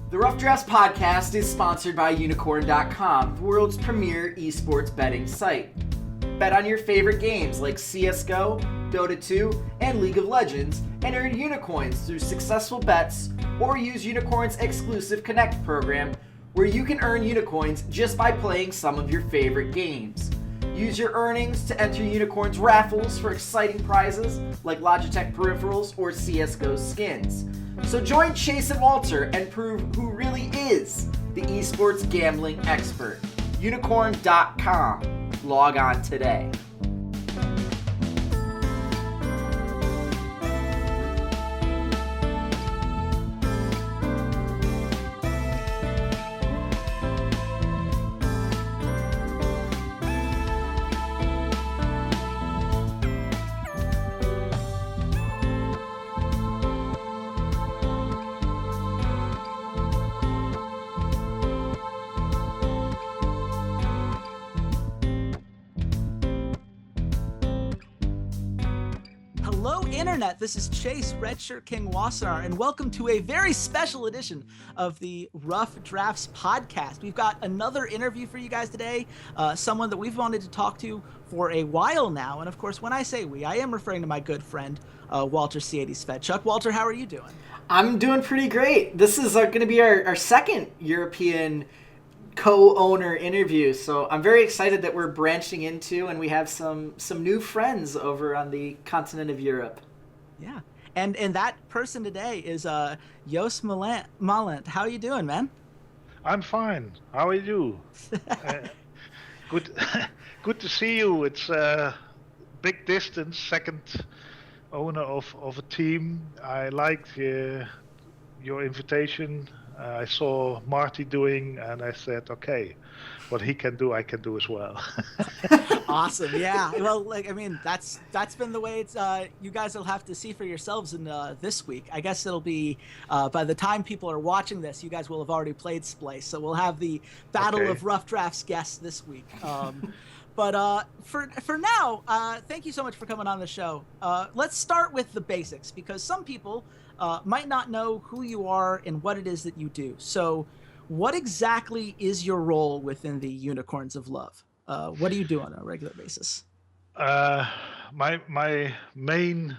The Rough Drafts podcast is sponsored by Unicorn.com, the world's premier esports betting site. Bet on your favorite games like CSGO, Dota 2, and League of Legends, and earn Unicoins through successful bets, or use Unicorn's exclusive Connect program, where you can earn Unicoins just by playing some of your favorite games. Use your earnings to enter Unicorn's raffles for exciting prizes like Logitech peripherals or CSGO skins. So join Chase and Walter and prove who really is the esports gambling expert. Unicorn.com. Log on today. Internet. This is Chase, RedShirtKing Wassenar, and welcome to a very special edition of the Rough Drafts podcast. We've got another interview for you guys today, someone that we've wanted to talk to for a while now, and of course, when I say we, I am referring to my good friend, Walter Ceades Fedczuk. Walter, how are you doing? I'm doing pretty great. This is going to be our second European co-owner interview, so I'm very excited that we're branching into and we have some new friends over on the continent of Europe. Yeah, and that person today is Jos Mallant. How are you doing, man? I'm fine. How are you? Good to see you. It's big distance, second owner of a team. I liked your invitation. I saw Marty doing, and I said, okay, what he can do, I can do as well. Awesome. Yeah. Well, that's been the way it's, you guys will have to see for yourselves in this week. I guess it'll be, by the time people are watching this, you guys will have already played Splice. So we'll have the Battle of Rough Drafts guests this week. But for now, thank you so much for coming on the show. Let's start with the basics, because some people might not know who you are and what it is that you do. So what exactly is your role within the Unicorns of Love? What do you do on a regular basis? My main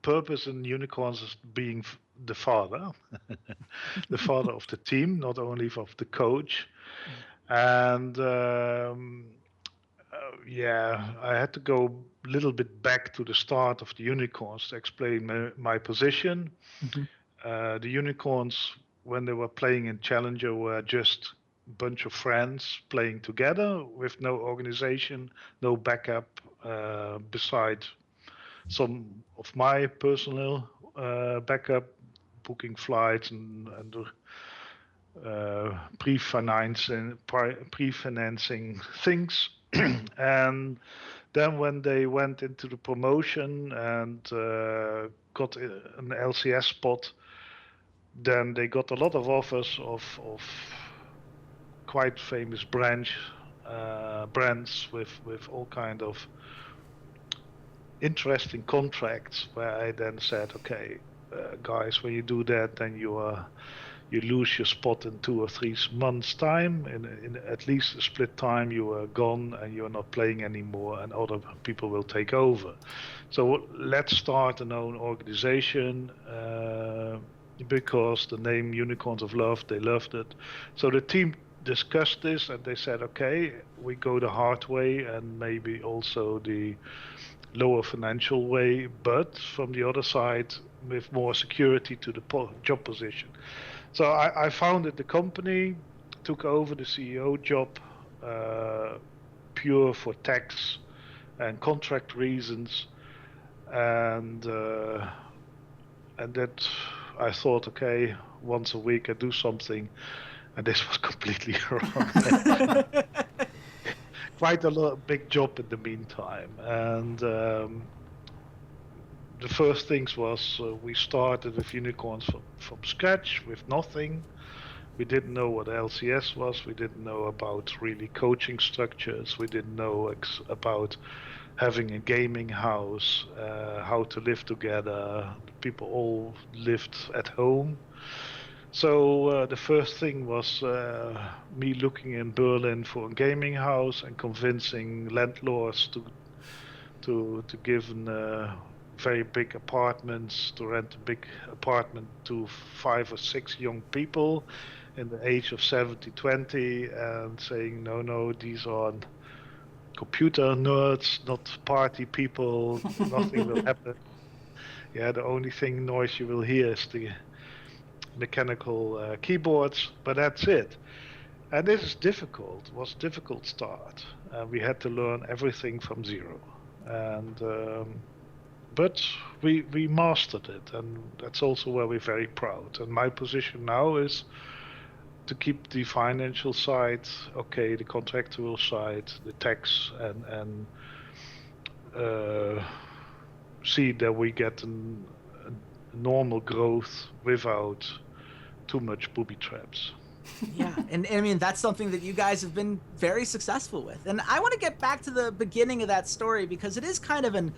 purpose in Unicorns is being the father, the father of the team, not only of the coach. And I had to go a little bit back to the start of the Unicorns to explain my position. Mm-hmm. The Unicorns, when they were playing in Challenger, were just a bunch of friends playing together with no organization, no backup, besides some of my personal backup, booking flights and pre-financing things. And then when they went into the promotion and got an LCS spot, then they got a lot of offers of quite famous brands with all kind of interesting contracts, where I then said, okay, guys, when you do that, then you lose your spot in 2 or 3 months' time. In at least a split time, you are gone and you're not playing anymore, and other people will take over. So let's start an own organization, because the name Unicorns of Love, they loved it. So the team discussed this and they said, okay, we go the hard way and maybe also the lower financial way, but from the other side with more security to the job position. So I founded the company, took over the CEO job, pure for tax and contract reasons, and that I thought, okay, once a week I do something, and this was completely wrong. Quite a big job in the meantime, and the first things was we started with Unicorns from scratch with nothing. We didn't know what LCS was. We didn't know about really coaching structures. We didn't know about having a gaming house, how to live together. People all lived at home. So the first thing was me looking in Berlin for a gaming house and convincing landlords to give very big apartments, to rent a big apartment to 5 or 6 young people in the age of 70-20, and saying, no, these are computer nerds, not party people, nothing will happen. Yeah, the only noise you will hear is the mechanical keyboards, but that's it. And this is difficult. It was a difficult start. We had to learn everything from zero. And but we mastered it, and that's also where we're very proud. And my position now is to keep the financial side, okay, the contractual side, the tax, and see that we get a normal growth without too much booby traps. Yeah, and I mean, that's something that you guys have been very successful with. And I want to get back to the beginning of that story, because it is kind of an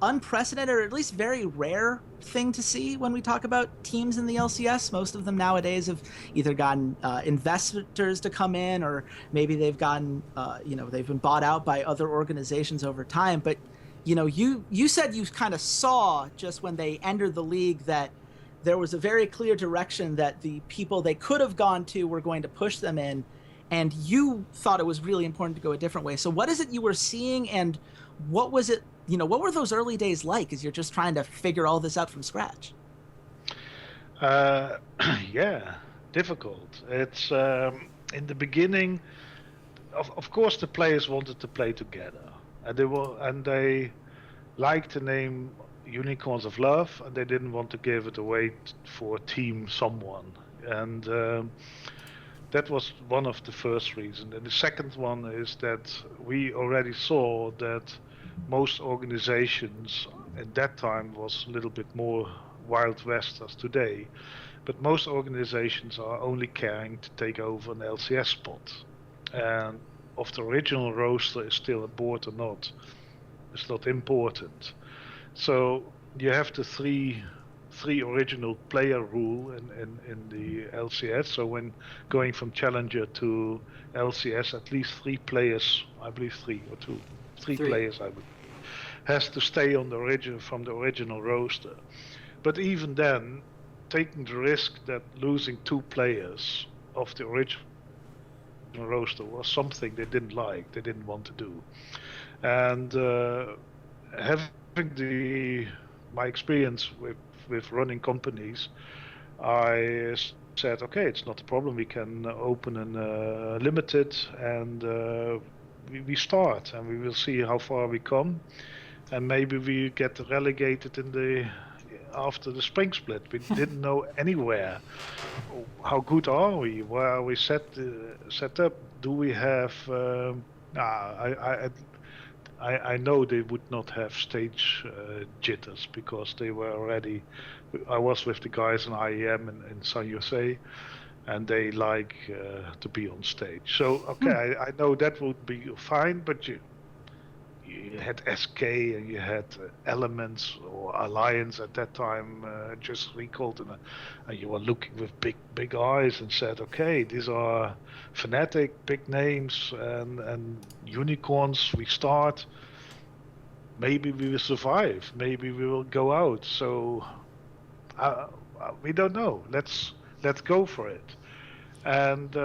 unprecedented, or at least very rare thing to see when we talk about teams in the LCS. Most of them nowadays have either gotten investors to come in, or maybe they've gotten, they've been bought out by other organizations over time. But, you said you kind of saw just when they entered the league that there was a very clear direction that the people they could have gone to were going to push them in, and you thought it was really important to go a different way. So what is it you were seeing, and what was it, what were those early days like as you're just trying to figure all this out from scratch? Yeah, difficult. It's in the beginning, of course the players wanted to play together, and they liked the name Unicorns of Love, and they didn't want to give it away for Team someone. And that was one of the first reasons. And the second one is that we already saw that most organizations at that time was a little bit more Wild West as today, but most organizations are only caring to take over an LCS spot. And if the original roster is still aboard or not, it's not important. So you have the three original player rule in the LCS. So when going from Challenger to LCS, at least 3 players, I believe 3 or 2, 3 players, I believe, has to stay on from the original roster. But even then, taking the risk that losing 2 players of the original roster was something they didn't like, they didn't want to do. And having my experience with running companies, I said, okay, it's not a problem. We can open a limited, and we start, and we will see how far we come, and maybe we get relegated after the spring split. We didn't know anywhere how good are we, where are we set up. Do we have? I know they would not have stage jitters, because they were already. I was with the guys in IEM in San Jose, and they like to be on stage. So okay, I know that would be fine, but you had SK and you had Elements or Alliance at that time, just recalled, and you were looking with big eyes and said, okay, these are Fnatic, big names, and unicorns. We start. Maybe we will survive. Maybe we will go out. So we don't know. Let's go for it. And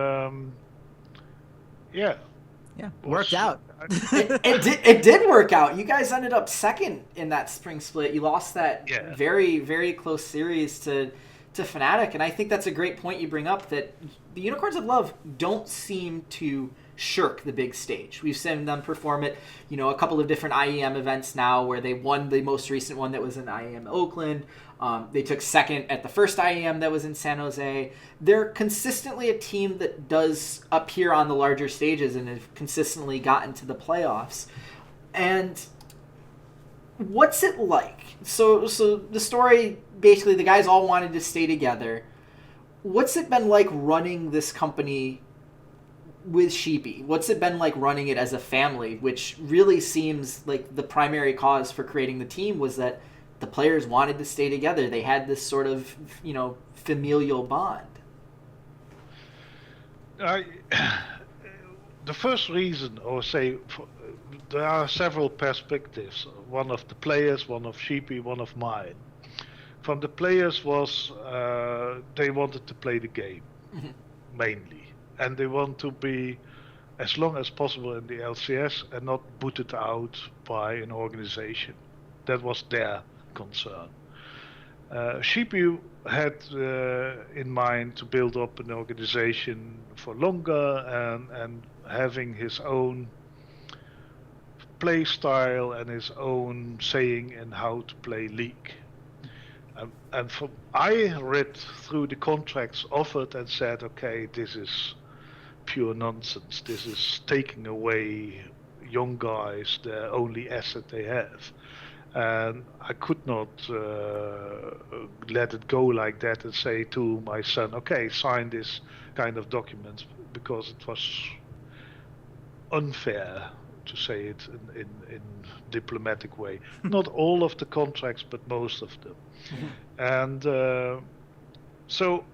worked out. It did work out. You guys ended up second in that spring split. You lost that very, very close series to Fnatic, and I think that's a great point you bring up, that the Unicorns of Love don't seem to shirk the big stage. We've seen them perform at a couple of different IEM events now, where they won the most recent one that was in IEM Oakland. They took second at the first IEM that was in San Jose. They're consistently a team that does appear on the larger stages and have consistently gotten to the playoffs. And what's it like? So the story, basically, the guys all wanted to stay together. What's it been like running this company with Sheepy? What's it been like running it as a family, which really seems like the primary cause for creating the team was that the players wanted to stay together. They had this sort of, familial bond. The first reason, there are several perspectives. One of the players, one of Sheepy, one of mine. From the players was they wanted to play the game, mainly. And they want to be as long as possible in the LCS and not booted out by an organization. That was their concern. Sheepy had in mind to build up an organization for longer and having his own play style and his own saying in how to play League. I read through the contracts offered and said, okay, this is pure nonsense. This is taking away young guys, the only asset they have. And I could not let it go like that and say to my son, okay, sign this kind of document, because it was unfair, to say it in diplomatic way. Not all of the contracts, but most of them. And so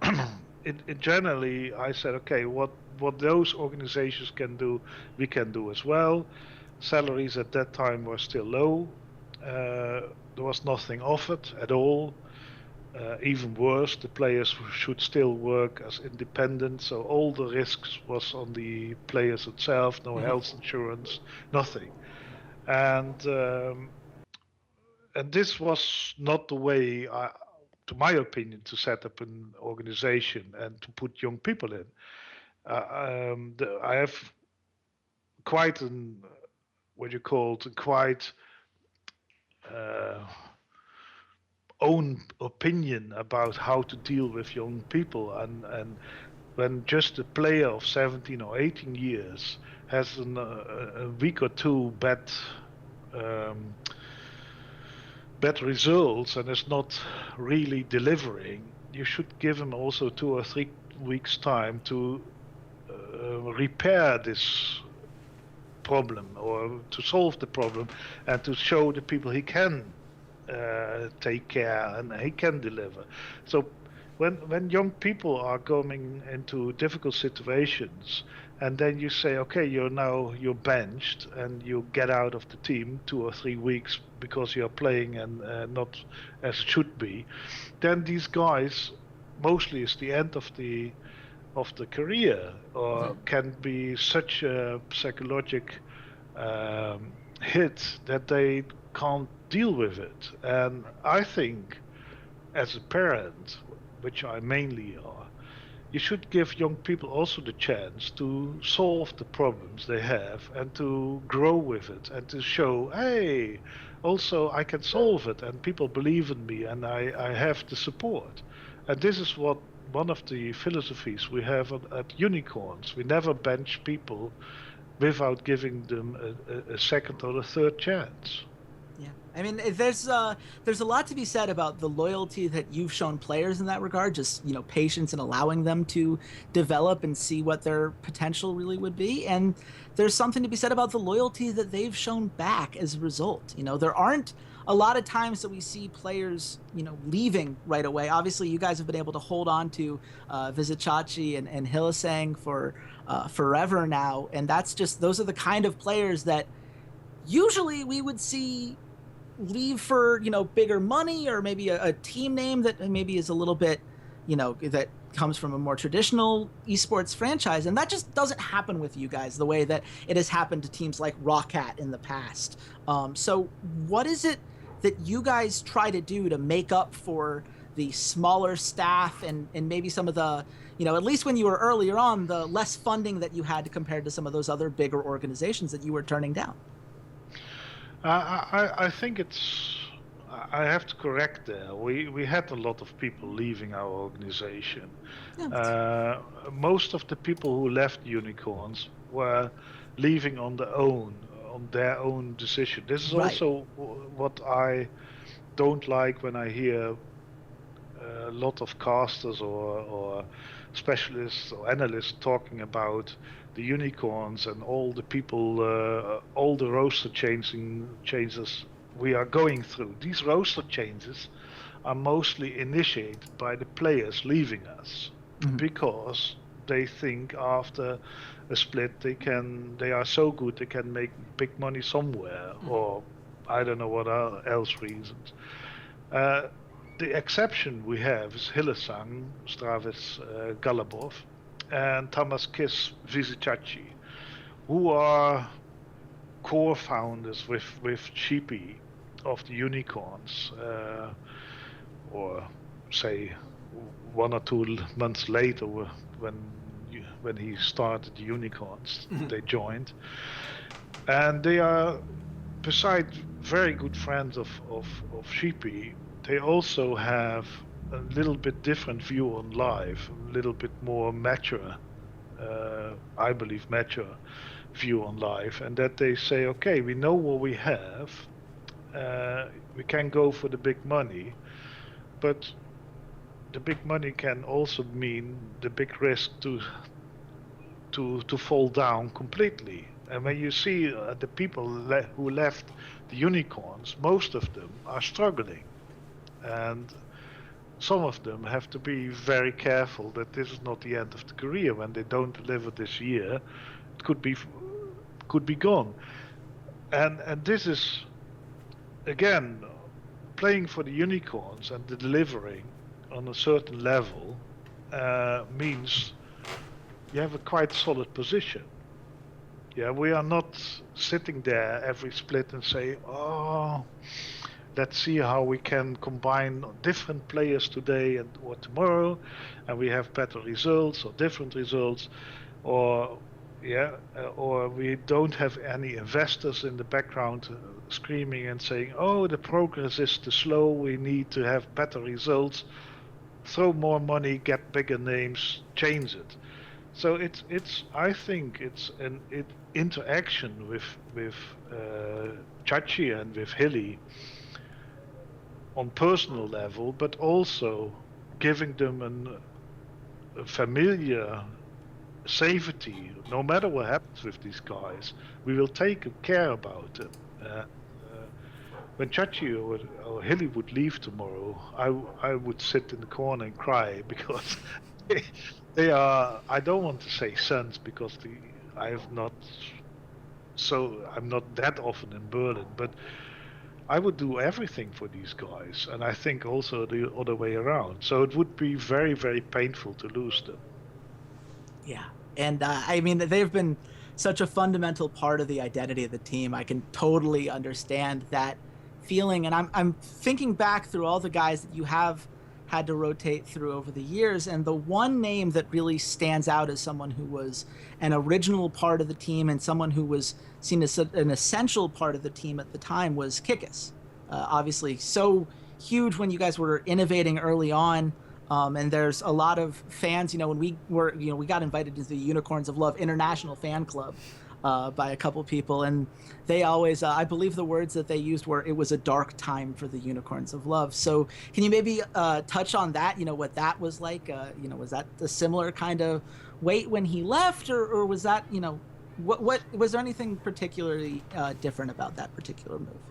generally I said, okay, what those organizations can do, we can do as well. Salaries at that time were still low. There was nothing offered at all. Even worse, the players should still work as independent, so all the risks was on the players itself, no health insurance, nothing. And this was not the way, to my opinion, to set up an organization and to put young people in. I have quite own opinion about how to deal with young people, and when just a player of 17 or 18 years has a week or two bad results and is not really delivering, you should give him also 2 or 3 weeks time to repair this problem or to solve the problem and to show the people he can take care and he can deliver. So when young people are going into difficult situations and then you say, okay, you're benched and you get out of the team 2 or 3 weeks because you're playing and not as it should be, then these guys, mostly it's the end of the career, or can be such a psychological hit that they can't deal with it. And I think as a parent, which I mainly are, you should give young people also the chance to solve the problems they have and to grow with it and to show, hey, also I can solve it and people believe in me and I have the support. And this is what one of the philosophies we have at Unicorns. We never bench people without giving them a second or a third chance. Yeah, I mean, there's a lot to be said about the loyalty that you've shown players in that regard. Just patience and allowing them to develop and see what their potential really would be. And there's something to be said about the loyalty that they've shown back as a result. There aren't a lot of times that we see players, leaving right away. Obviously, you guys have been able to hold on to visit Csacsi and Hyli for forever now, and those are the kind of players that usually we would see leave for bigger money or maybe a team name that maybe is a little bit that comes from a more traditional esports franchise, and that just doesn't happen with you guys the way that it has happened to teams like Roccat in the past. So what is it that you guys try to do to make up for the smaller staff and maybe some of the at least when you were earlier on, the less funding that you had compared to some of those other bigger organizations that you were turning down? I think I have to correct there. We had a lot of people leaving our organization. Yeah, most of the people who left Unicorns were leaving on their own decision. This is also what I don't like when I hear a lot of casters or specialists or analysts talking about the Unicorns and all the people, all the roster changes we are going through. These roster changes are mostly initiated by the players leaving us because they think after a split they are so good they can make big money somewhere, or I don't know what else reasons. The exception we have is Hillesang, Stravis Galabov, and Tamas Kis Visicacci, who are core founders with Sheepy of the Unicorns, or say 1 or 2 months later when he started the Unicorns, they joined. And they are, besides very good friends of Sheepy, they also have a little bit different view on life, a little bit more mature, I believe mature view on life, and that they say, okay, we know what we have, we can go for the big money, but the big money can also mean the big risk to fall down completely. And when you see the people who left the Unicorns, most of them are struggling, and some of them have to be very careful that this is not the end of the career. When they don't deliver this year, it could be gone. And this is, again, playing for the Unicorns and the delivering on a certain level means you have a quite solid position. Yeah, we are not sitting there every split and say, oh, let's see how we can combine different players today or tomorrow, and we have better results or different results, or we don't have any investors in the background screaming and saying, oh, the progress is too slow, we need to have better results, throw more money, get bigger names, change it. So I think it's an interaction with Csacsi and with Hyli on personal level, but also giving them a familiar safety. No matter what happens with these guys, we will take care about them. When Csacsi or Hyli would leave tomorrow, I would sit in the corner and cry, because they are, I don't want to say sons, because I'm not that often in Berlin, but I would do everything for these guys, and I think also the other way around. So it would be very, very painful to lose them. Yeah, and I mean, they've been such a fundamental part of the identity of the team. I can totally understand that feeling, and I'm thinking back through all the guys that you have had to rotate through over the years, and the one name that really stands out as someone who was an original part of the team and someone who was seen as an essential part of the team at the time was Kikis. Obviously so huge when you guys were innovating early on, and there's a lot of fans, when we got invited to the Unicorns of Love International Fan Club by a couple people, and they always, I believe the words that they used were, it was a dark time for the Unicorns of Love. So can you maybe touch on that, what that was like? Was that a similar kind of weight when he left, or was that, what was there anything particularly different about that particular move?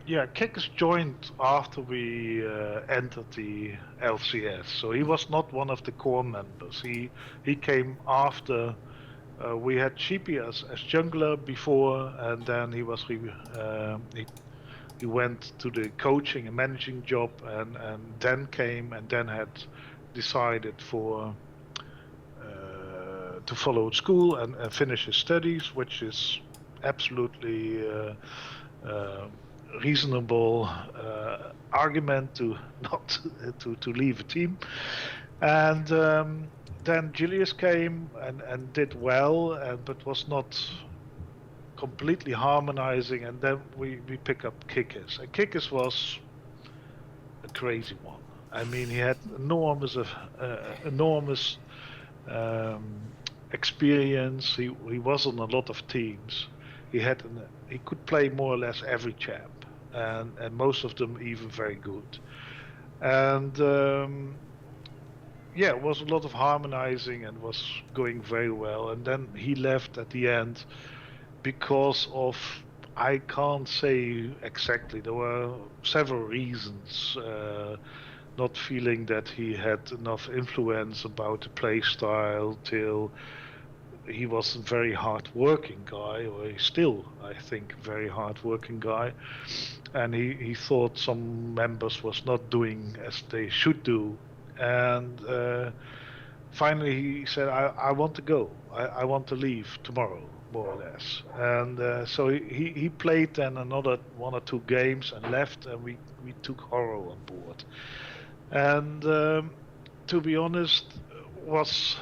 Yeah, Kikis joined after we entered the LCS, so he was not one of the core members. He came after. We had Sheepy as jungler before, and then he went to the coaching and managing job, and then came and then had decided to follow school and finish his studies, which is absolutely reasonable argument to not to leave a team. And then Julius came and did well, but was not completely harmonizing, and then we pick up Kikis. And Kikis was a crazy one. I mean, he had enormous experience. He was on a lot of teams. He could play more or less every champ, and most of them even very good. And it was a lot of harmonizing and was going very well. And then he left at the end because of I can't say exactly. There were several reasons. Not feeling that he had enough influence about the play style, till he was a very hard-working guy, or he's still, I think, a very hard-working guy. And he thought some members was not doing as they should do. And finally he said, I want to go. I want to leave tomorrow, more or less. And so he played then another 1 or 2 games and left, and we took Horo on board. And to be honest, was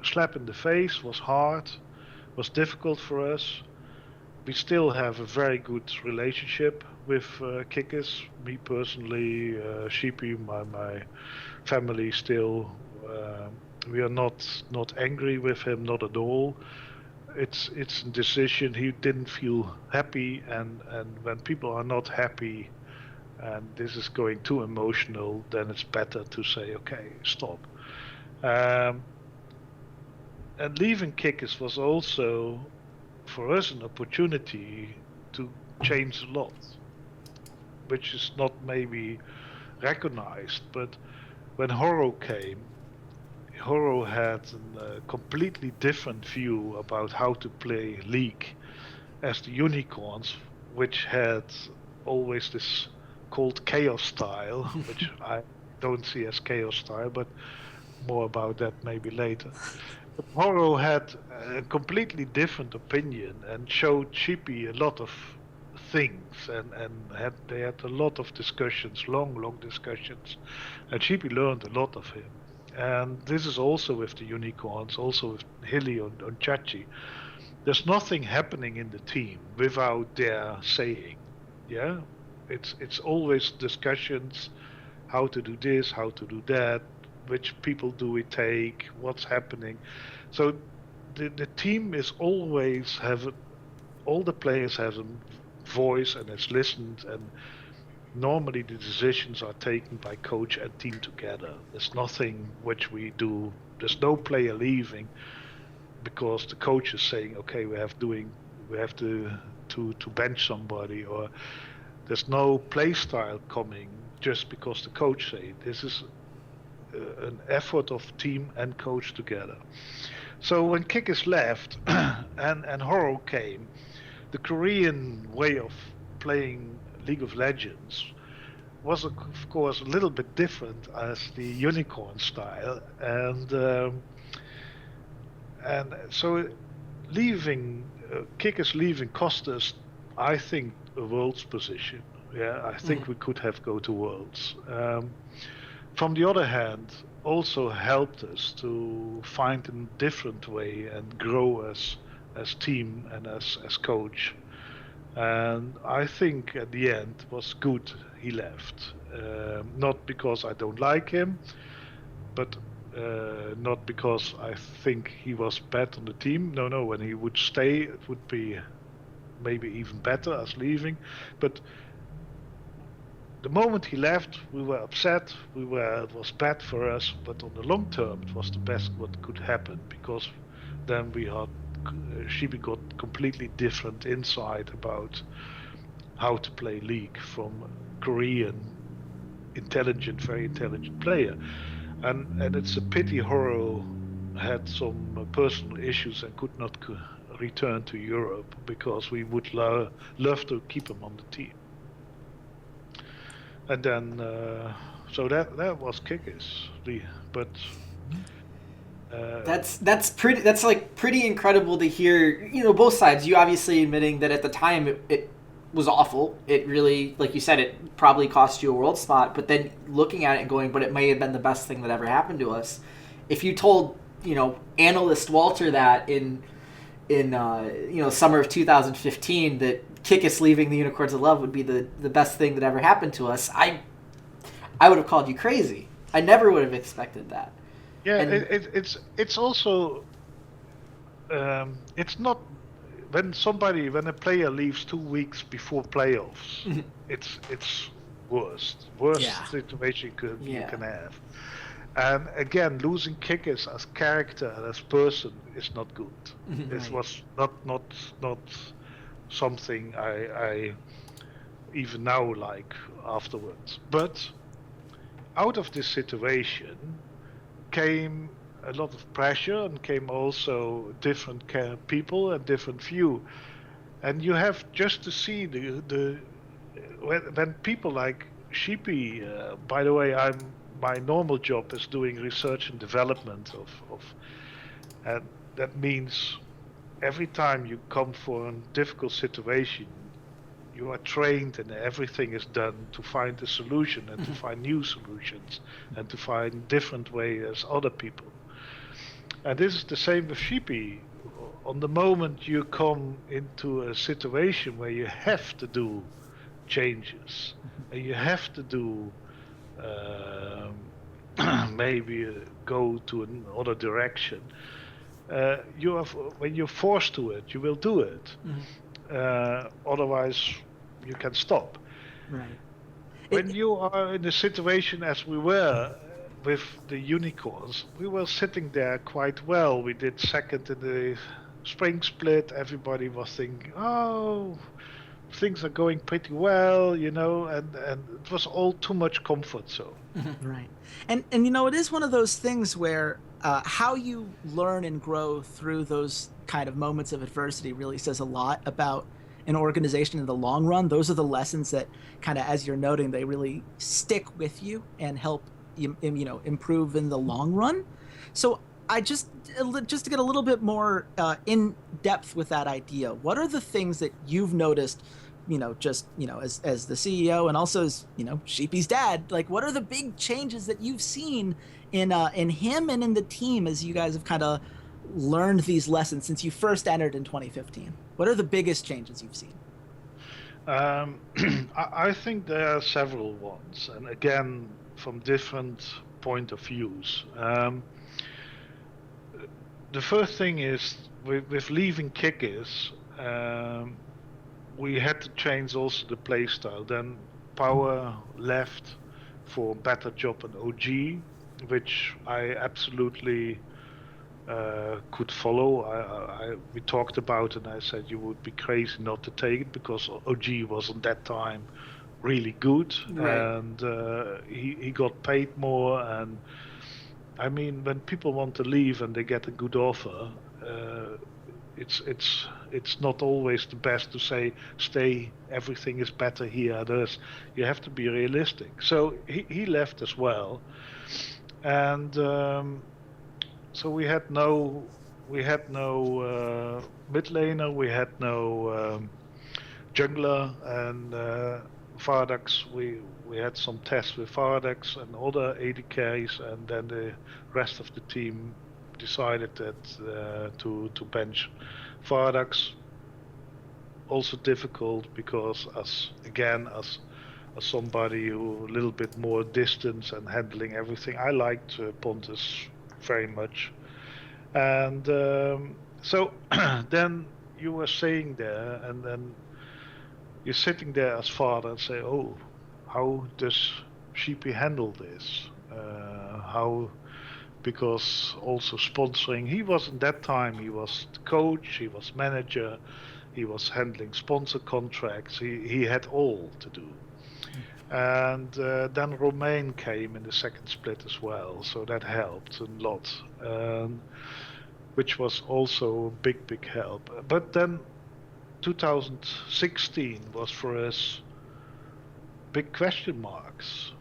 slap in the face, was hard, was difficult for us. We still have a very good relationship with Kikis. Me personally, Sheepy, my family still. We are not angry with him, not at all. It's a decision. He didn't feel happy, and when people are not happy, and this is going too emotional, then it's better to say, okay, stop. And leaving Kikis was also, for us, an opportunity to change a lot, which is not maybe recognized. But when Horo came, Horo had a completely different view about how to play League as the Unicorns, which had always this called chaos style, which I don't see as chaos style, but more about that maybe later. But Horo had a completely different opinion and showed Sheepy a lot of things, and they had a lot of discussions, long discussions, and Sheepy learned a lot of him. And this is also with the Unicorns, also with Hyli on Csacsi. There's nothing happening in the team without their saying. Yeah, it's always discussions, how to do this, how to do that, which people do we take, what's happening. So the team is always all the players have a voice, and it's listened, and normally the decisions are taken by coach and team together. There's nothing which we do. There's no player leaving because the coach is saying, okay, we have to bench somebody, or there's no play style coming just because the coach say it. This is an effort of team and coach together. So when Kikis left and Horo came, the Korean way of playing League of Legends was of course a little bit different as the Unicorn style, and so Kikis leaving cost us, I think, a Worlds position. Yeah, I think we could have go to Worlds. From the other hand, also helped us to find a different way and grow as team and as coach. And I think at the end was good he left. Not because I don't like him, but not because I think he was bad on the team. No, when he would stay, it would be maybe even better as leaving. But the moment he left, we were upset. It was bad for us, but on the long term, it was the best what could happen, because then Sheepy got completely different insight about how to play League from Korean very intelligent player. And it's a pity Horo had some personal issues and could not return to Europe, because we would love to keep him on the team. And then, so that was Kikis. But that's pretty incredible to hear. Both sides. You obviously admitting that at the time it was awful. It really, like you said, it probably cost you a world spot. But then looking at it and going, but it may have been the best thing that ever happened to us. If you told analyst Walter that in summer of 2015 that Kikis leaving the Unicorns of Love would be the best thing that ever happened to us, I would have called you crazy. I never would have expected that. Yeah, it's also it's not when a player leaves 2 weeks before playoffs. It's worst situation you can have. And again, losing Kikis as character and as person is not good. It was not something I even now like afterwards. But out of this situation came a lot of pressure, and came also different people and different view. And you have just to see when people like Sheepy, by the way, my normal job is doing research and development and that means every time you come for a difficult situation, you are trained and everything is done to find a solution and to find new solutions and to find different ways as other people. And this is the same with Sheepy. On the moment you come into a situation where you have to do changes and you have to do maybe go to another direction, when you're forced to it, you will do it. Otherwise, you can stop. Right. When you are in a situation as we were with the unicorns, we were sitting there quite well. We did second in the spring split. Everybody was thinking, oh, things are going pretty well, and it was all too much comfort zone. Right. And it is one of those things where how you learn and grow through those kind of moments of adversity really says a lot about an organization in the long run. Those are the lessons that kind of, as you're noting, they really stick with you and help you improve in the long run. So I just to get a little bit more in depth with that idea, what are the things that you've noticed, as the CEO and also as, Sheepy's dad, like what are the big changes that you've seen in him and in the team as you guys have kind of learned these lessons since you first entered in 2015? What are the biggest changes you've seen? I think there are several ones, and again, from different point of views. The first thing is with leaving Kikis, we had to change also the play style. Then Power left for a better job in OG, which I absolutely could follow. We talked about it, and I said you would be crazy not to take it because OG was at that time really good, right. and he got paid more. And I mean, when people want to leave and they get a good offer, it's not always the best to say stay. Everything is better here. You have to be realistic. So he left as well, and so we had no mid laner, we had no jungler, and Fedczuk. We had some tests with Fedczuk and other AD carries, and then the rest of the team decided that to bench Fedczuk. Also difficult because as somebody who a little bit more distance and handling everything, I liked Pontus very much. And so then you were saying there, and then you're sitting there as father and say, oh, how does Sheepy handle this? Because also sponsoring, he wasn't that time, he was the coach, he was manager, he was handling sponsor contracts, he had all to do. And then Romain came in the second split as well, so that helped a lot, which was also a big help. But then 2016 was for us big question marks.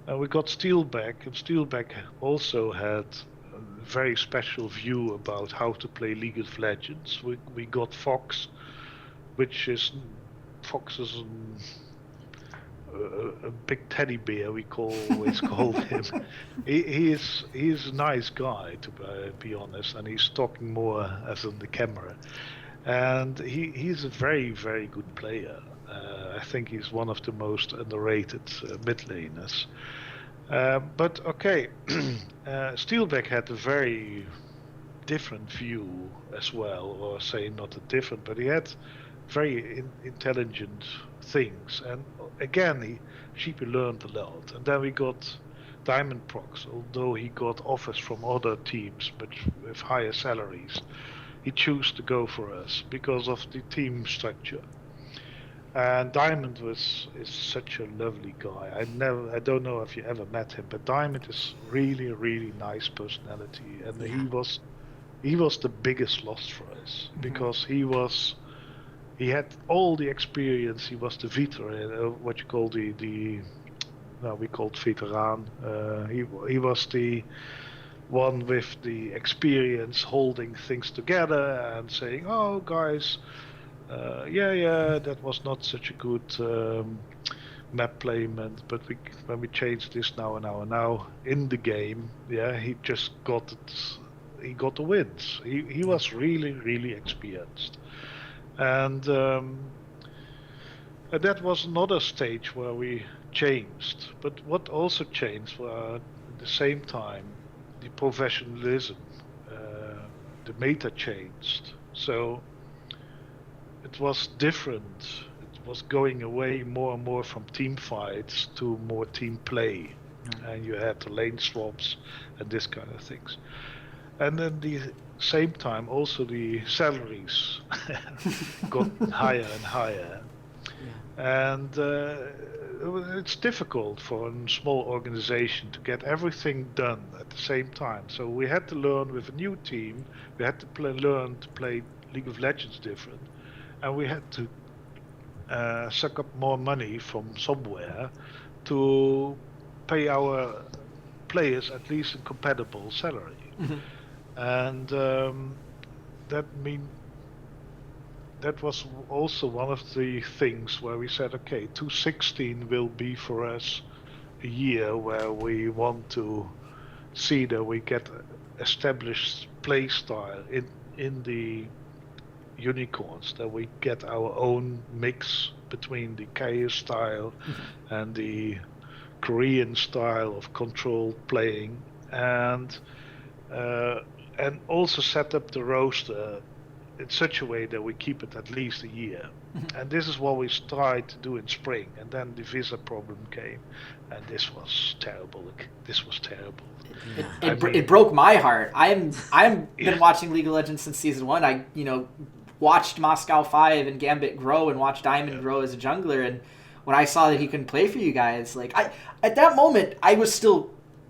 And we got Steelback, and Steelback also had a very special view about how to play League of Legends. We got Fox, Fox is a big teddy bear, we always called him. He's a nice guy, to be honest, and he's talking more as on the camera. And he's a very, very good player. I think he's one of the most underrated mid laners. But okay, Steelback had a very different view as well, or say not a different, but he had very intelligent things. And again, Sheepy learned a lot. And then we got Diamondprox, although he got offers from other teams, but with higher salaries. he chose to go for us because of the team structure. And Diamond is such a lovely guy. I don't know if you ever met him, but Diamond is really nice personality, and he was the biggest loss for us because he had all the experience. He was the veteran, what you call we called veteran. He was the one with the experience holding things together and saying, "Oh, guys, that was not such a good map placement, but when we change this now in the game, he just got it. He got the wins. He was really experienced, and that was another stage where we changed. But what also changed were at the same time the professionalism, the meta changed. So it was different. It was going away more and more from team fights to more team play, and you had the lane swaps and this kind of things. And then the same time also the salaries got higher and higher, and it's difficult for a small organization to get everything done at the same time. So we had to learn with a new team. We had to learn to play League of Legends different, and we had to suck up more money from somewhere to pay our players at least a compatible salary. And that was also one of the things where we said, okay, 2016 will be for us a year where we want to see that we get established play style in the unicorns, that we get our own mix between the chaos style and the Korean style of controlled playing, and also set up the roster in such a way that we keep it at least a year. And this is what we tried to do in spring, and then the visa problem came, and this was terrible. It broke my heart. I'm been watching League of Legends since season 1. I watched Moscow 5 and Gambit grow and watched Diamond grow as a jungler, and when I saw that he couldn't play for you guys, at that moment I was still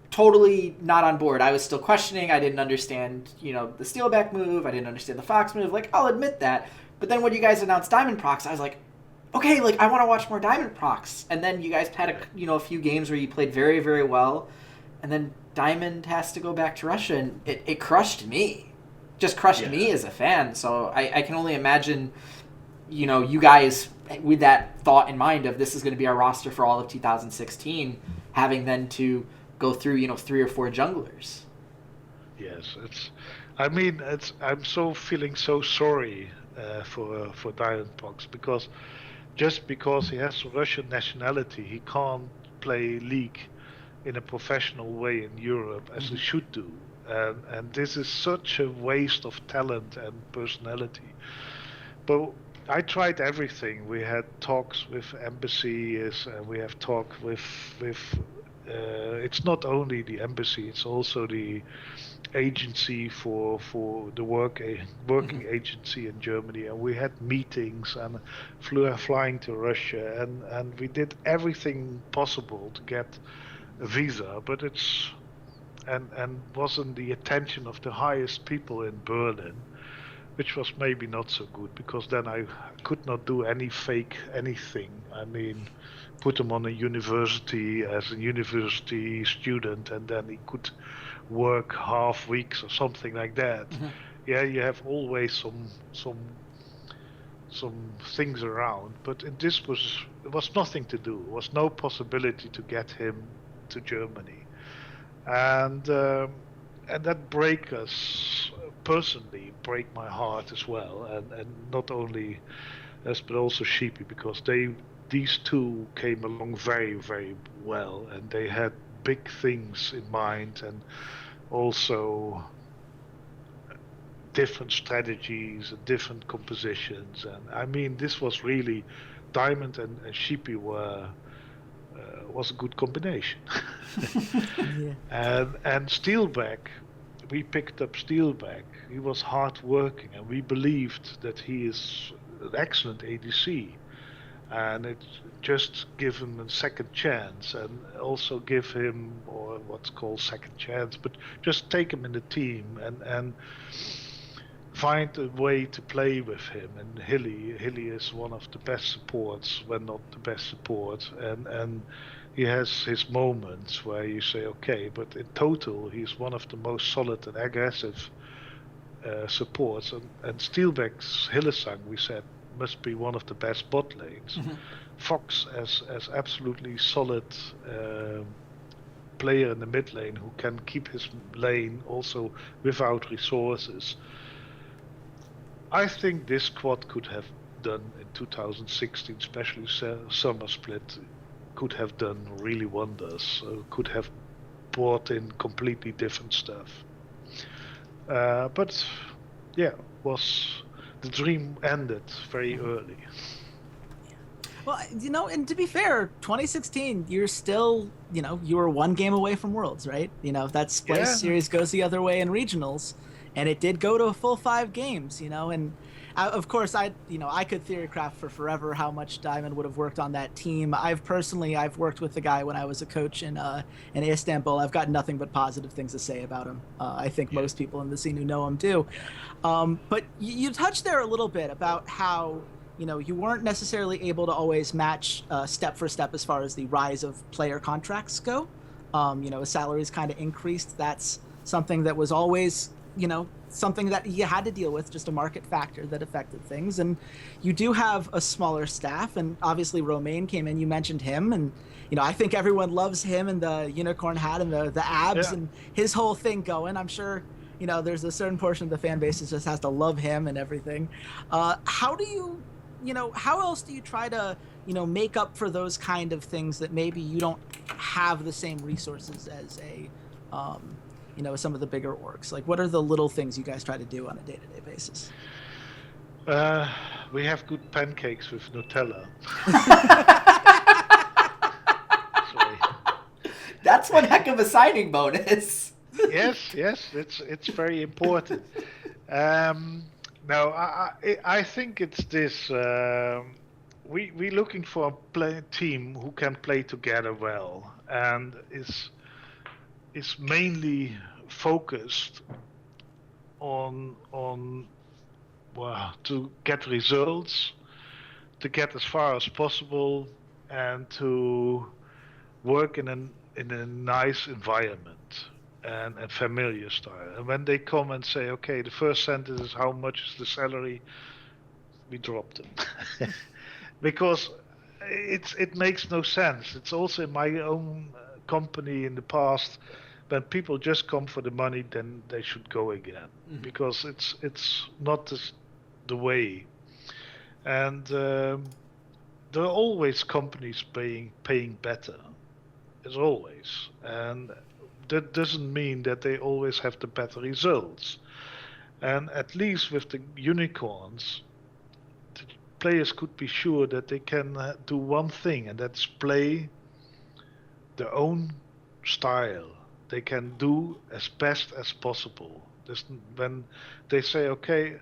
totally not on board. I was still questioning. I didn't understand, the steelback move. I didn't understand the fox move. I'll admit that. But then when you guys announced Diamondprox, I was like, okay, I want to watch more Diamondprox. And then you guys had a few games where you played very, very well, and then Diamond has to go back to Russia, and it crushed me. Just crushed me as a fan. So I can only imagine, you guys with that thought in mind of this is going to be our roster for all of 2016, having then to go through 3 or 4 junglers. Yes, I'm feeling so sorry for Diamondprox, because just because he has Russian nationality, he can't play League in a professional way in Europe as he should do, and this is such a waste of talent and personality. But I tried everything. We had talks with embassies, and we have talked with it's not only the embassy, it's also the agency for the working agency in Germany, and we had meetings and flying to Russia, and we did everything possible to get a visa, but it's and wasn't the attention of the highest people in Berlin, which was maybe not so good, because then I could not do anything. Put him on a university as a university student, and then he could work half weeks or something like that. You have always some things around, but there was nothing to do. There was no possibility to get him to Germany, and that break my heart as well, and not only us but also Sheepy, because these two came along very, very well, and they had big things in mind, and also different strategies and different compositions. And this was really Diamond and Sheepy was a good combination. And Steelback, we picked up Steelback. He was hard working, and we believed that he is an excellent ADC. And it just give him a second chance, and also give him, or what's called second chance, but just take him in the team and find a way to play with him. And Hyli is one of the best supports, when not the best support, and he has his moments where you say, okay, but in total he's one of the most solid and aggressive supports. And Steelback's Hillesang, we said, must be one of the best bot lanes. Mm-hmm. Fox as absolutely solid player in the mid lane who can keep his lane also without resources. I think this squad could have done in 2016, especially summer split, could have done really wonders. Could have brought in completely different stuff. But yeah, the dream ended very early. Well, and to be fair, 2016, you're still, you were one game away from Worlds, right? That Splice series goes the other way in regionals, and it did go to a full 5 games, and of course, I could theorycraft for forever how much Diamond would have worked on that team. I've worked with the guy when I was a coach in Istanbul. I've got nothing but positive things to say about him. I think most people in the scene who know him do. But you touched there a little bit about how you weren't necessarily able to always match step for step as far as the rise of player contracts go. As salaries kind of increased, that's something that was always something that you had to deal with, just a market factor that affected things. And you do have a smaller staff, and obviously Romain came in, you mentioned him, and I think everyone loves him and the unicorn hat and the abs and his whole thing going. I'm sure there's a certain portion of the fan base that just has to love him and everything. How do you how else do you try to make up for those kind of things that maybe you don't have the same resources as some of the bigger orgs? Like, what are the little things you guys try to do on a day-to-day basis? We have good pancakes with Nutella. Sorry. That's one heck of a signing bonus. Yes, it's very important. No, I think it's this. We're looking for a team who can play together well, and is mainly focused on to get results, to get as far as possible, and to work in a nice environment and a familiar style. And when they come and say, okay, the first sentence is how much is the salary, we drop them. Because it makes no sense. It's also in my own company in the past, when people just come for the money, then they should go again, because it's not the way. And there are always companies paying better, as always, and that doesn't mean that they always have the better results. And at least with the unicorns, the players could be sure that they can do one thing, and that's play their own style. They can do as best as possible. When they say, okay,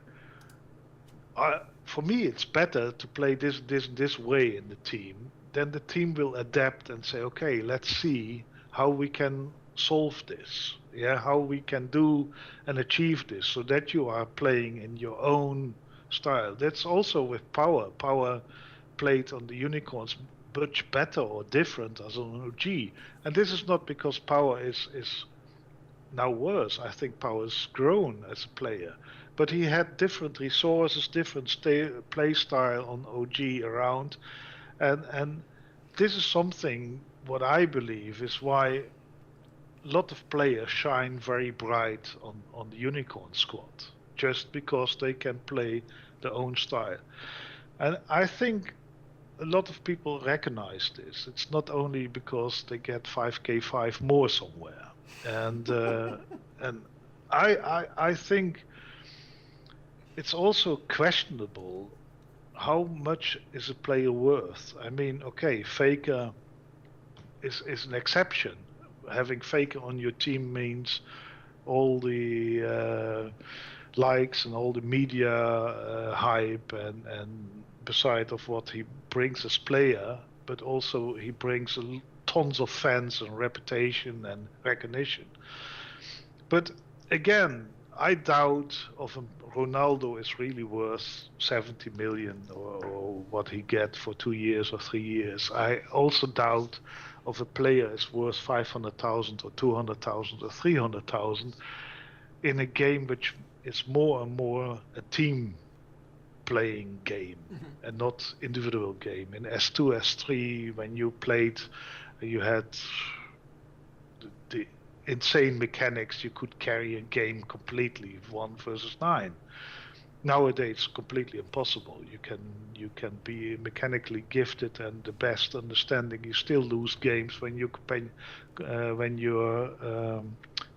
for me it's better to play this way in the team, then the team will adapt and say, okay, let's see how we can solve this, how we can do and achieve this, so that you are playing in your own style. That's also with Power played on the unicorns much better or different as an OG, and this is not because Power is now worse. I think Power's grown as a player, but he had different resources, different play style on OG around, and this is something what I believe is why a lot of players shine very bright on the Unicorn squad, just because they can play their own style. And I think a lot of people recognize this. It's not only because they get 5k5 more somewhere. And and I think it's also questionable how much is a player worth. I mean, okay, Faker is an exception. Having Faker on your team means all the likes and all the media hype, and beside of what he brings as player, but also he brings tons of fans and reputation and recognition. But again, I doubt of Ronaldo is really worth 70 million or what he get for 2 years or 3 years. I also doubt of a player is worth 500,000 or 200,000 or 300,000 in a game which is more and more a team playing game and not individual game. In S2, S3, when you played, you had the insane mechanics. You could carry a game completely 1 versus 9. Nowadays, it's completely impossible. You can be mechanically gifted and the best understanding. You still lose games when your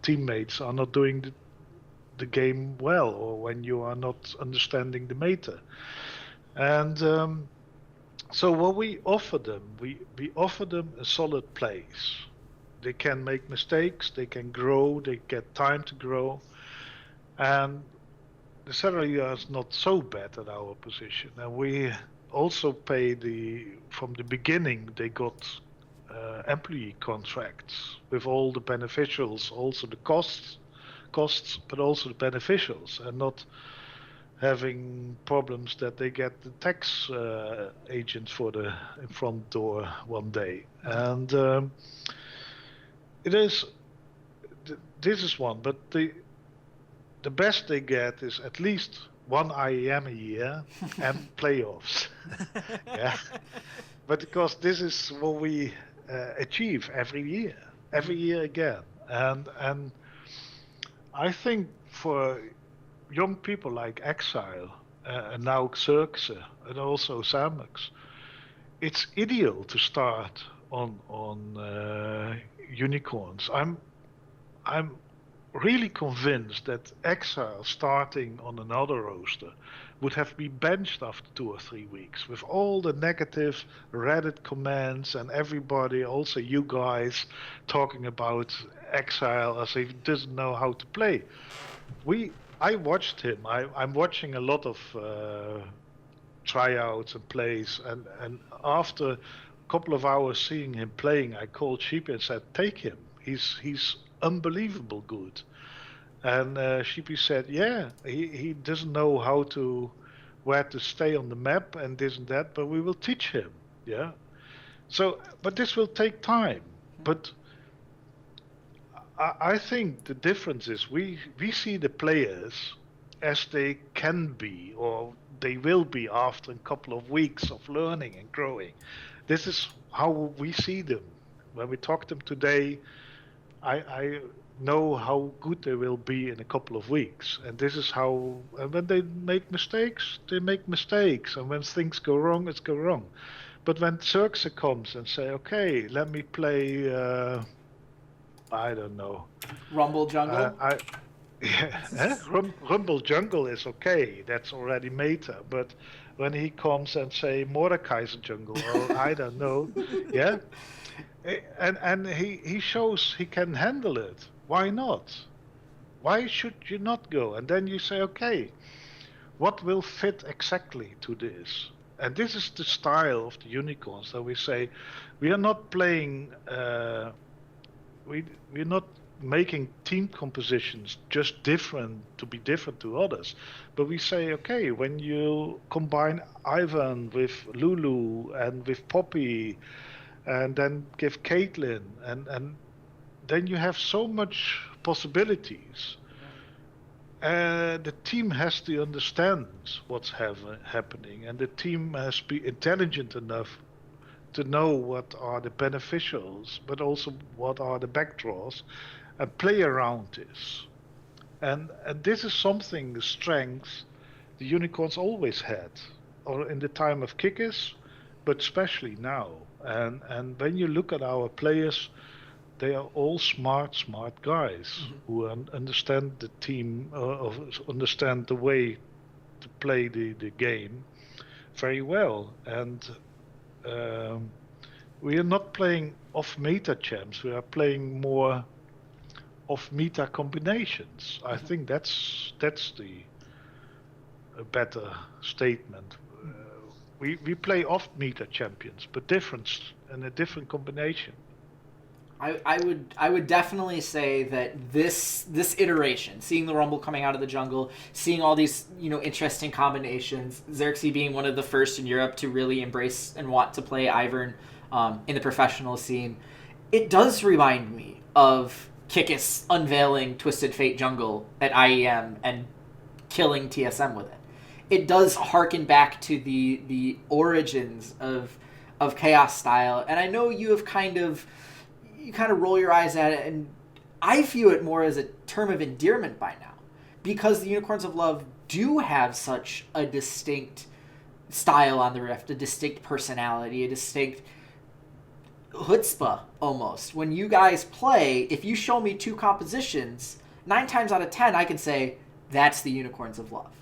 teammates are not doing the game well, or when you are not understanding the meta. And so what we offer them, we offer them a solid place. They can make mistakes, they can grow, they get time to grow, and the salary is not so bad at our position. And we also pay from the beginning, they got employee contracts with all the beneficials, also the costs, but also the beneficials, and not having problems that they get the tax agent for the in front door one day. And this is one, but the best they get is at least 1 IEM a year and playoffs. Yeah, but because this is what we achieve every year again, and I think for young people like Exileh and now Xerxe and also Samux, it's ideal to start on unicorns. I'm really convinced that Exileh starting on another roster would have been benched after 2 or 3 weeks with all the negative Reddit comments and everybody, also you guys, talking about Exileh as if he doesn't know how to play. I watched him. I'm watching a lot of tryouts and plays, and after a couple of hours seeing him playing, I called Sheepy and said, take him. He's unbelievable good. And Sheepy said, yeah, he doesn't know where to stay on the map and this and that, but we will teach him. Yeah. So, but this will take time. But I think the difference is we see the players as they can be, or they will be after a couple of weeks of learning and growing. This is how we see them. When we talk to them today, I know how good they will be in a couple of weeks. And this is how, and when they make mistakes, they make mistakes. And when things go wrong, it's go wrong. But when Xerxe comes and say, okay, let me play, I don't know. Rumble Jungle? Rumble Jungle is okay. That's already meta. But when he comes and say Mordekaiser Jungle, or I don't know, yeah? And he shows he can handle it. Why not? Why should you not go? And then you say, okay, what will fit exactly to this? And this is the style of the unicorns that we say, we are not playing, we're not making team compositions just different to be different to others. But we say, okay, when you combine Ivan with Lulu and with Poppy, and then give Caitlyn, and then you have so much possibilities. The team has to understand what's happening, and the team has to be intelligent enough to know what are the beneficials, but also what are the backdraws, and play around this. And this is something, the strengths the unicorns always had, or in the time of Kikis, but especially now. And when you look at our players, they are all smart guys who understand the team, understand the way to play the game very well. And we are not playing off meta champs. We are playing more of meta combinations. I think that's a better statement. We play off meta champions, but in a different combination. I would definitely say that this iteration, seeing the Rumble coming out of the jungle, seeing all these interesting combinations, Xerxes being one of the first in Europe to really embrace and want to play Ivern in the professional scene, it does remind me of Kikis unveiling Twisted Fate Jungle at IEM and killing TSM with it. It does harken back to the origins of Chaos style, and I know you kind of roll your eyes at it, and I view it more as a term of endearment by now, because the Unicorns of Love do have such a distinct style on the Rift, a distinct personality, a distinct chutzpah almost. When you guys play, if you show me two compositions, 9 times out of 10 I can say, that's the Unicorns of Love.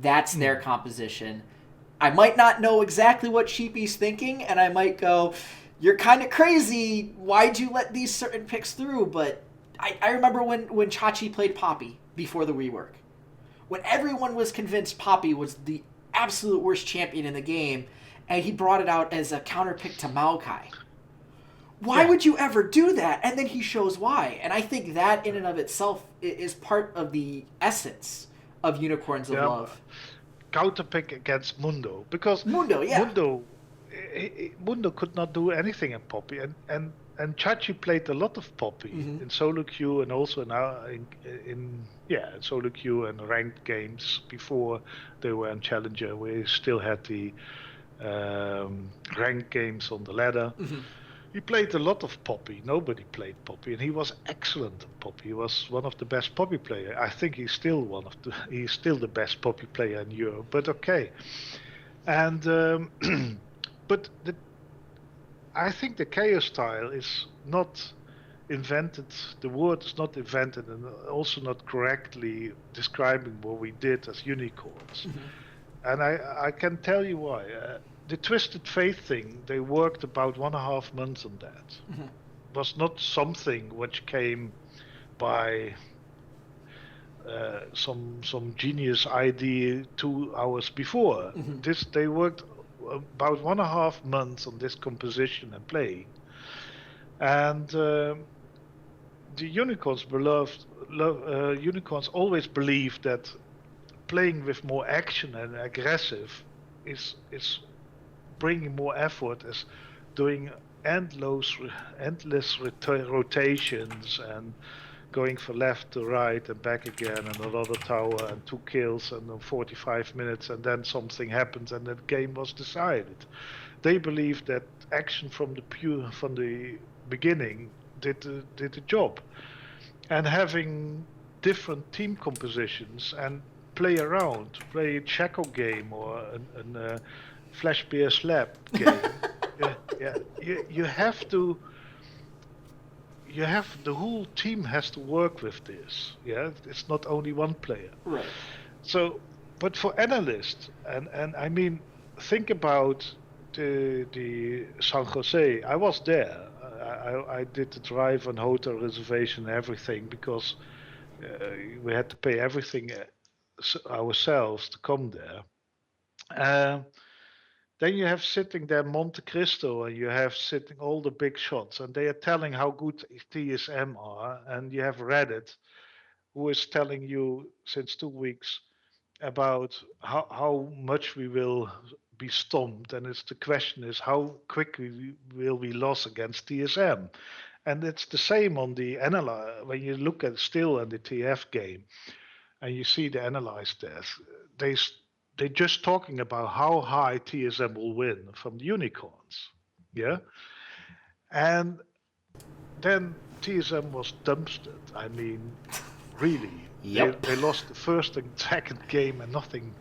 That's their composition. I might not know exactly what Sheepy's thinking, and I might go, you're kind of crazy. Why'd you let these certain picks through? But I remember when Csacsi played Poppy before the rework. When everyone was convinced Poppy was the absolute worst champion in the game, and he brought it out as a counter pick to Maokai. Why would you ever do that? And then he shows why. And I think that in and of itself is part of the essence of Unicorns of Love. Counterpick against Mundo, because Mundo could not do anything in Poppy, and Csacsi played a lot of Poppy in solo queue and also now in solo queue and ranked games before they were in Challenger. We still had the ranked games on the ladder. He played a lot of Poppy. Nobody played Poppy, and he was excellent at Poppy. He was one of the best Poppy players. I think he's still the best Poppy player in Europe. But okay, and but I think the Chaos style is not invented. The word is not invented, and also not correctly describing what we did as Unicorns. And I can tell you why. The Twisted Fate thing, they worked about 1.5 months on that. Was not something which came by some genius idea 2 hours before. They worked about 1.5 months on this composition and play. And the Unicorns Unicorns always believe that playing with more action and aggressive is bringing more effort, as doing endless rotations and going from left to right and back again and another tower and 2 kills and 45 minutes, and then something happens and the game was decided. They believe that action from the beginning did the job, and having different team compositions and play around, play a Checo game or a Flash Beer Slap game. You have to. The whole team has to work with this. It's not only one player. Right. So, but for analysts, and I mean, think about the San Jose. I was there. I did the drive and hotel reservation and everything, because we had to pay everything ourselves to come there. Then you have sitting there Monte Cristo, and you have sitting all the big shots, and they are telling how good TSM are, and you have Reddit, who is telling you since 2 weeks about how much we will be stomped, and the question is how quickly will we lose against TSM. And it's the same on the analyze. When you look at still in the TF game, and you see the analyze there, they're just talking about how high TSM will win from the Unicorns. And then TSM was dumpstered. I mean, really. They lost the first and second game, and nothing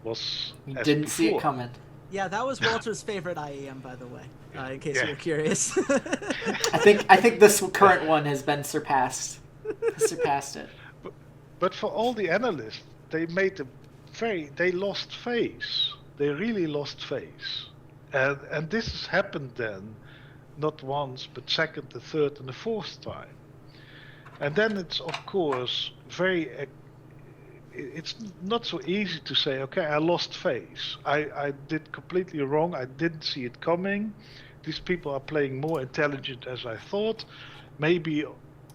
was as didn't before. See it coming. Yeah, that was Walter's favorite IEM, by the way, in case you were curious. I think this current one has been surpassed. Surpassed it. But for all the analysts, they made they lost face. They really lost face. And this has happened then, not once, but second, the third, and the fourth time. And then it's of course it's not so easy to say, okay, I lost face. I did completely wrong. I didn't see it coming. These people are playing more intelligent as I thought. Maybe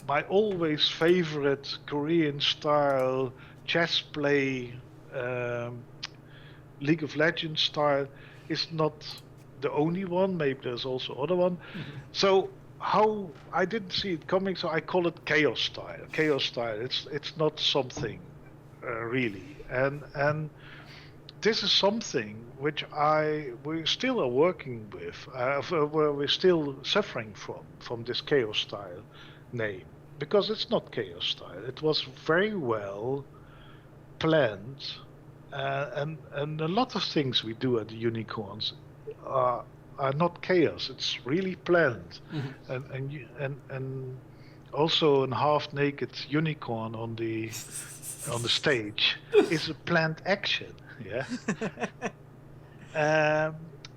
my always favorite Korean style chess play, League of Legends style is not the only one. Maybe there's also other one. So how I didn't see it coming, so I call it chaos style. Chaos style. It's not something really, and this is something which we still are working with, where we're still suffering from this chaos style name, because it's not chaos style. It was very well planned, and a lot of things we do at the Unicorns are not chaos. It's really planned, and also a half-naked unicorn on the stage is a planned action. Yeah.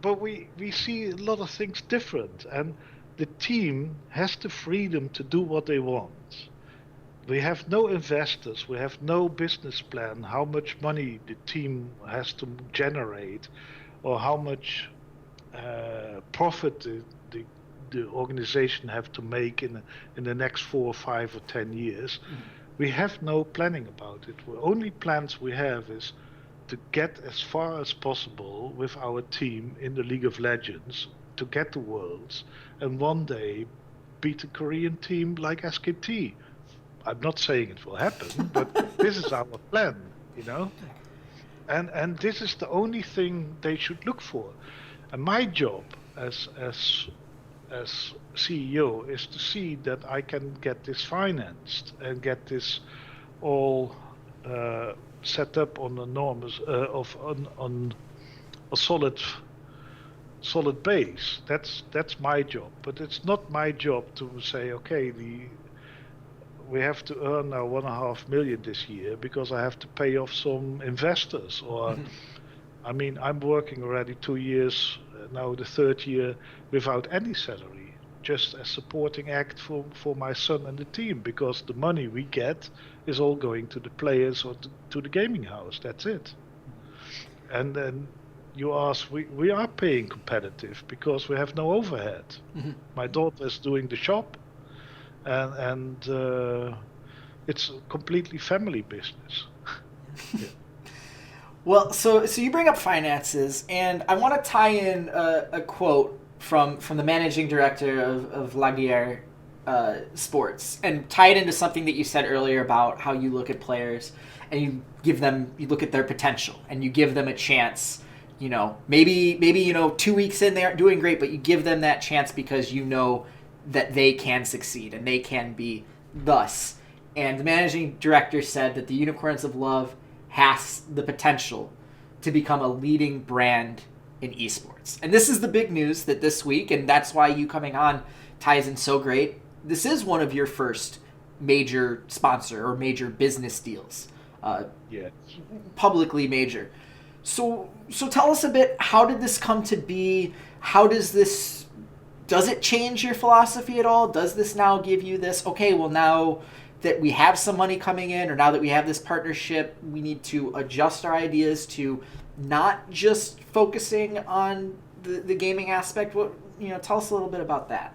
But we see a lot of things different, and the team has the freedom to do what they want. We have no investors, we have no business plan, how much money the team has to generate, or how much profit the organization have to make in the next 4 or 5 or 10 years. We have no planning about it. The only plans we have is to get as far as possible with our team in the League of Legends, to get the Worlds, and one day beat a Korean team like SKT. I'm not saying it will happen, but this is our plan, you know? And this is the only thing they should look for. And my job as CEO is to see that I can get this financed and get this all set up on enormous on a solid base. That's my job. But it's not my job to say, okay, we have to earn now 1.5 million this year because I have to pay off some investors, or I mean, I'm working already 2 years, now the 3rd year, without any salary, just a supporting act for my son and the team, because the money we get is all going to the players or to the gaming house. That's it. And then you ask, we are paying competitive because we have no overhead. My daughter is doing the shop, and it's a completely family business. Yeah. Well, so you bring up finances, and I want to tie in a quote from the managing director of Lagardere Sports, and tie it into something that you said earlier about how you look at players and you look at their potential, and you give them a chance. You know, maybe 2 weeks in they aren't doing great, but you give them that chance because you know that they can succeed and they can be thus. And the managing director said that the Unicorns of Love has the potential to become a leading brand in esports. And this is the big news that this week, and that's why you coming on ties in so great. This is one of your first major sponsor or major business deals. Publicly major. So tell us a bit, how did this come to be? Does it change your philosophy at all? Does this now give you this, okay, well, now that we have some money coming in, or now that we have this partnership, we need to adjust our ideas to not just focusing on the gaming aspect? Tell us a little bit about that.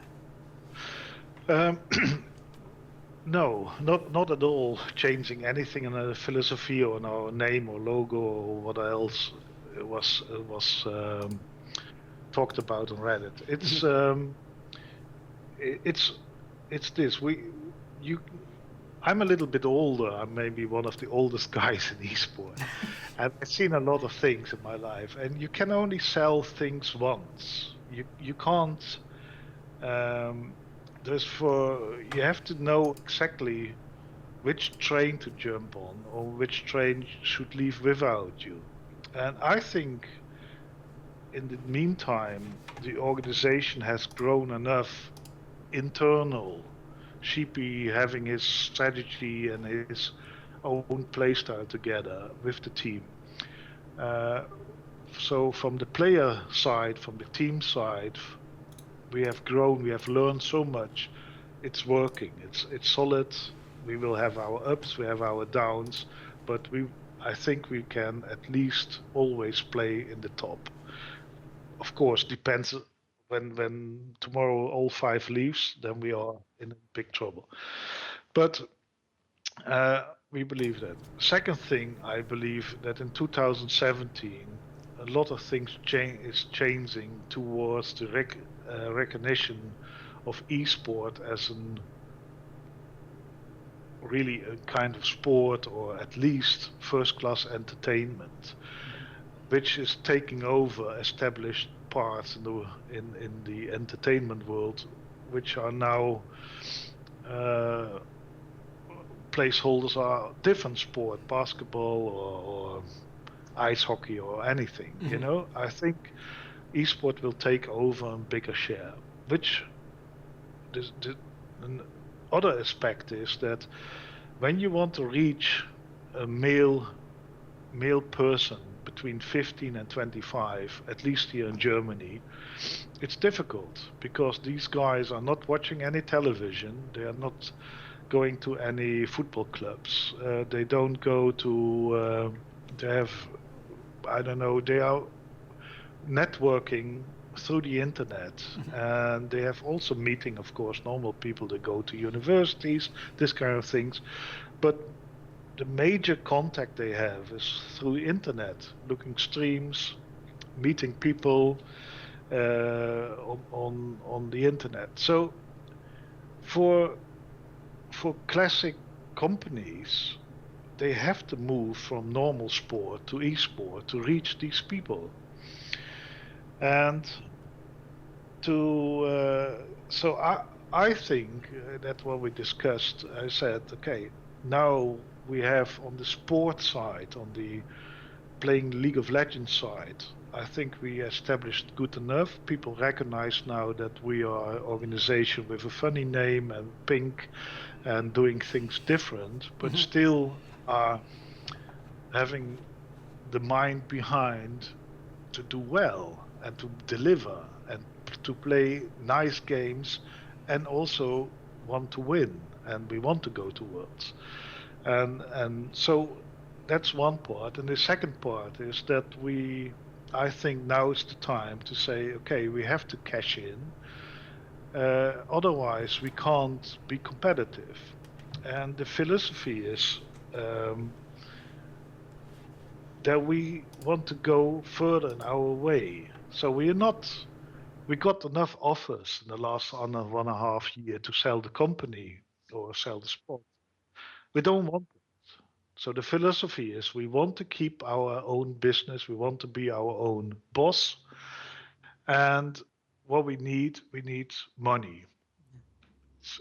No, not at all changing anything in the philosophy or in our name or logo or what else was talked about on Reddit. It's this. I'm a little bit older. I'm maybe one of the oldest guys in esports, and I've seen a lot of things in my life. And you can only sell things once. You can't. You have to know exactly which train to jump on or which train should leave without you. And I think in the meantime, the organization has grown enough internal. Sheepy having his strategy and his own playstyle together with the team. So from the player side, from the team side, we have grown, we have learned so much. It's working, it's solid, we will have our ups, we have our downs, but I think we can at least always play in the top. Of course, depends when tomorrow all 5 leaves, then we are in big trouble. But we believe that. Second thing, I believe that in 2017, a lot of things is changing towards the recognition of esport as really a kind of sport, or at least first-class entertainment, which is taking over established parts in the entertainment world, which are now placeholders are different sport, basketball or ice hockey or anything. I think esport will take over a bigger share, which the other aspect is that when you want to reach a male person between 15 and 25, at least here in Germany, it's difficult because these guys are not watching any television, they are not going to any football clubs, they don't go to, they have, I don't know, they are networking through the internet, and they have also meeting, of course, normal people that go to universities, this kind of things, but the major contact they have is through the internet, looking streams, meeting people on the internet. So for classic companies, they have to move from normal sport to esport to reach these people. And so I think that what we discussed, I said, okay, now we have on the sports side, on the playing League of Legends side, I think we established good enough. People recognize now that we are an organization with a funny name and pink and doing things different, but still are having the mind behind to do well and to deliver and to play nice games and also want to win, and we want to go to Worlds. And so that's one part. And the second part is that I think now is the time to say, okay, we have to cash in. Otherwise, we can't be competitive. And the philosophy is that we want to go further in our way. So we got enough offers in the last 1.5 years to sell the company or sell the sport. We don't want it. So the philosophy is we want to keep our own business. We want to be our own boss. And what we need money.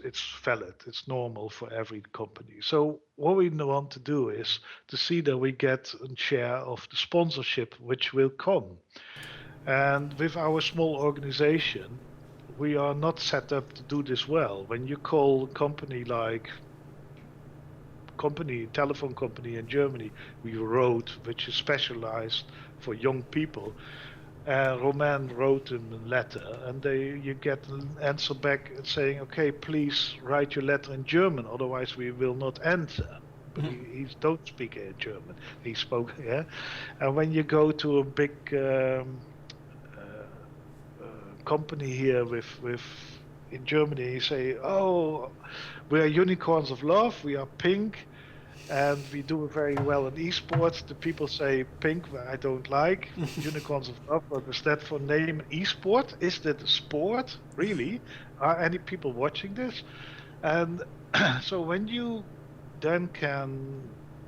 It's valid. It's normal for every company. So what we want to do is to see that we get a share of the sponsorship which will come. And with our small organization, we are not set up to do this well. When you call a company like telephone company in Germany, we wrote, which is specialized for young people, Roman wrote them a letter, and you get an answer back saying, okay, please write your letter in German, otherwise we will not answer. But he don't speak German. He spoke, yeah. And when you go to a big company here in Germany, you say, oh, we are unicorns of love, we are pink, and we do very well in esports. The people say pink, I don't like. Unicorns of love, what is that for name? Esport? Is that a sport? Really? Are any people watching this? And so when you then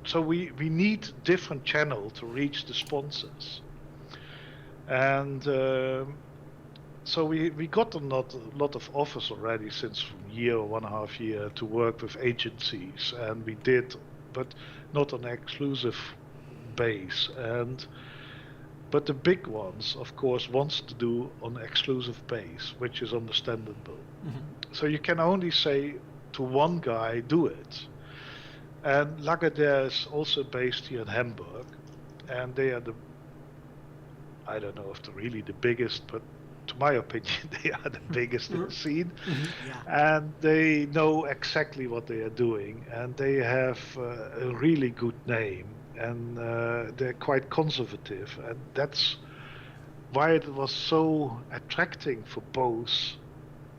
so we need different channel to reach the sponsors. And so we got a lot of offers already since a year or 1.5 years to work with agencies, and we did, but not on an exclusive base. But the big ones, of course, wants to do on an exclusive base, which is understandable. So you can only say to one guy, do it. And Lagardere is also based here in Hamburg, and they are I don't know if they're really the biggest, but to my opinion, they are the biggest in the scene, Yeah. and they know exactly what they are doing, and they have a really good name, and they're quite conservative, and that's why it was so attracting for both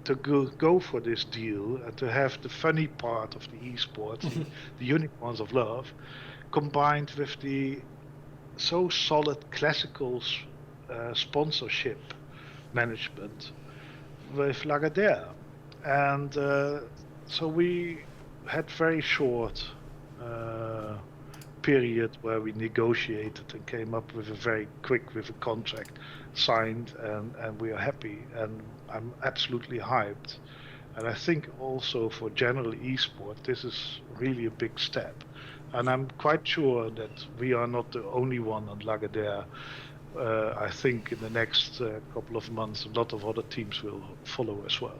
to go for this deal and to have the funny part of the esports, the unicorns of love, combined with the so solid classical sponsorship management with Lagardere. And so we had very short period where we negotiated and came up with a contract signed, and we are happy, and I'm absolutely hyped. And I think also for general esport, this is really a big step. And I'm quite sure that we are not the only one on Lagardere. I think in the next couple of months, a lot of other teams will follow as well.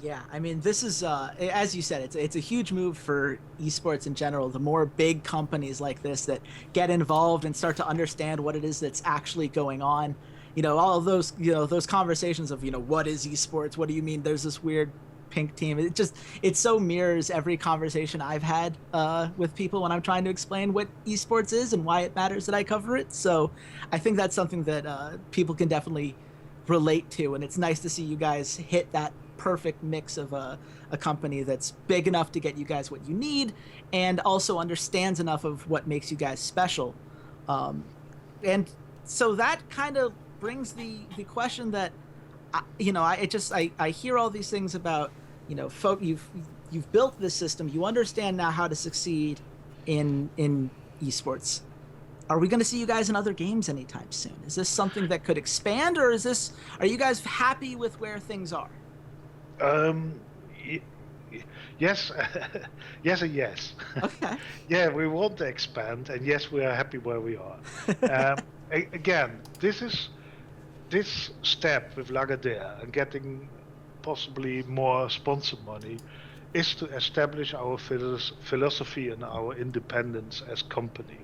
Yeah, I mean, this is, as you said, it's a huge move for esports in general. The more big companies like this that get involved and start to understand what it is that's actually going on, all of those, those conversations of, what is esports? What do you mean there's this weird pink team? It so mirrors every conversation I've had with people when I'm trying to explain what esports is and why it matters that I cover it. So I think that's something that people can definitely relate to, and it's nice to see you guys hit that perfect mix of a company that's big enough to get you guys what you need and also understands enough of what makes you guys special. And so that kind of brings the question that I hear all these things about, you've built this system, you understand now how to succeed in esports. Are we going to see you guys in other games anytime soon? Is this something that could expand, or are you guys happy with where things are? Yes, yes and yes. Okay. Yeah, we want to expand, and yes, we are happy where we are. Again, this step with Lagardere and getting possibly more sponsor money is to establish our philosophy and our independence as company.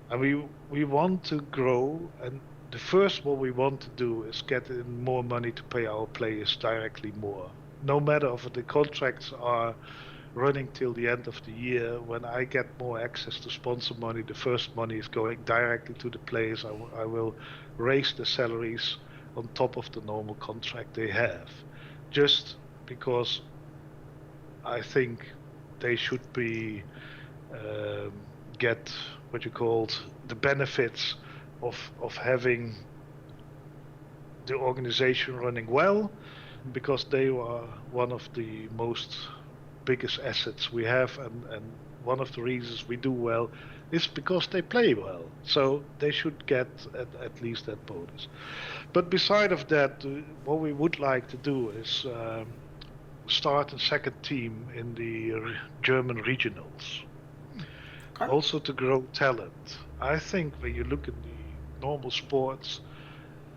And we want to grow, and the first what we want to do is get in more money to pay our players directly more. No matter if the contracts are running till the end of the year, when I get more access to sponsor money, the first money is going directly to the players. I will raise the salaries on top of the normal contract they have, just because I think they should be get what you called the benefits of having the organization running well, because they are one of the most biggest assets we have, and one of the reasons we do well is because they play well. So they should get at least that bonus. But beside of that, what we would like to do is start a second team in the German regionals. Okay. Also to grow talent. I think when you look at the normal sports,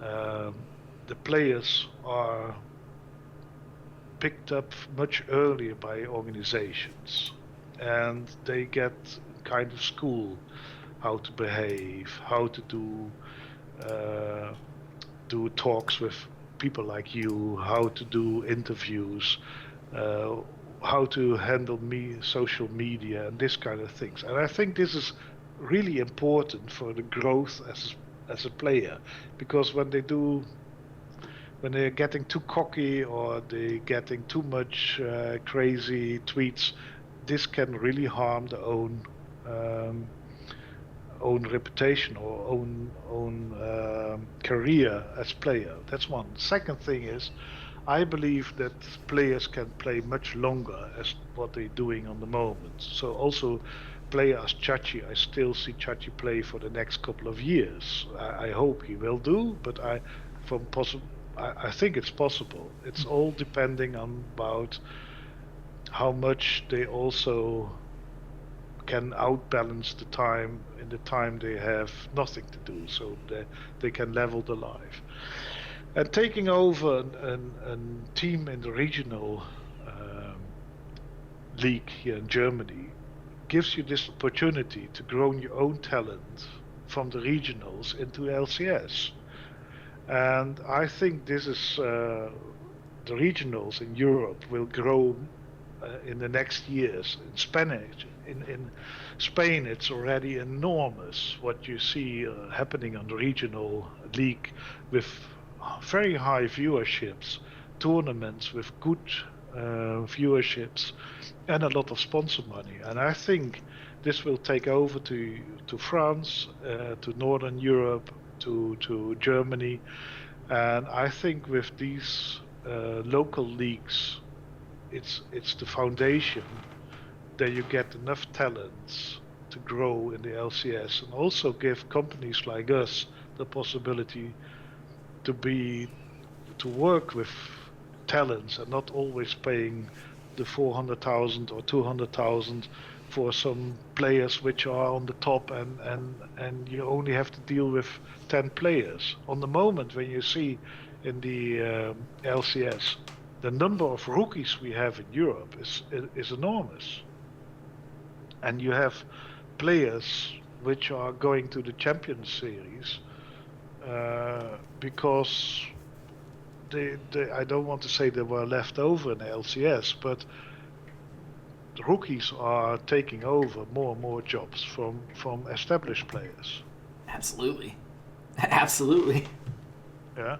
the players are picked up much earlier by organizations, and they get kind of school how to behave, how to do talks with people like you, how to do interviews, how to handle social media and this kind of things. And I think this is really important for the growth as a player, because when they're getting too cocky or they're getting too much crazy tweets, this can really harm their own reputation or own career as player. That's one. Second thing is, I believe that players can play much longer as what they're doing on the moment. So also player as Csacsi, I still see Csacsi play for the next couple of years. I hope he will do, but I think it's possible. It's all depending on about how much they also can outbalance the time in the time they have nothing to do, so they can level the life. And taking over a team in the regional league here in Germany gives you this opportunity to grow your own talent from the regionals into LCS. And I think this is the regionals in Europe will grow in the next years. In Spanish, in Spain, it's already enormous what you see happening on the regional league with very high viewerships, tournaments with good viewerships, and a lot of sponsor money. And I think this will take over to France, to Northern Europe, to Germany. And I think with these local leagues, it's the foundation that you get enough talents to grow in the LCS, and also give companies like us the possibility to work with talents and not always paying the 400,000 or 200,000 for some players which are on the top, and you only have to deal with 10 players. On the moment when you see in the LCS, the number of rookies we have in Europe is enormous. And you have players which are going to the Champions Series because they I don't want to say they were left over in the LCS, but the rookies are taking over more and more jobs from established players. Absolutely. Absolutely. Yeah.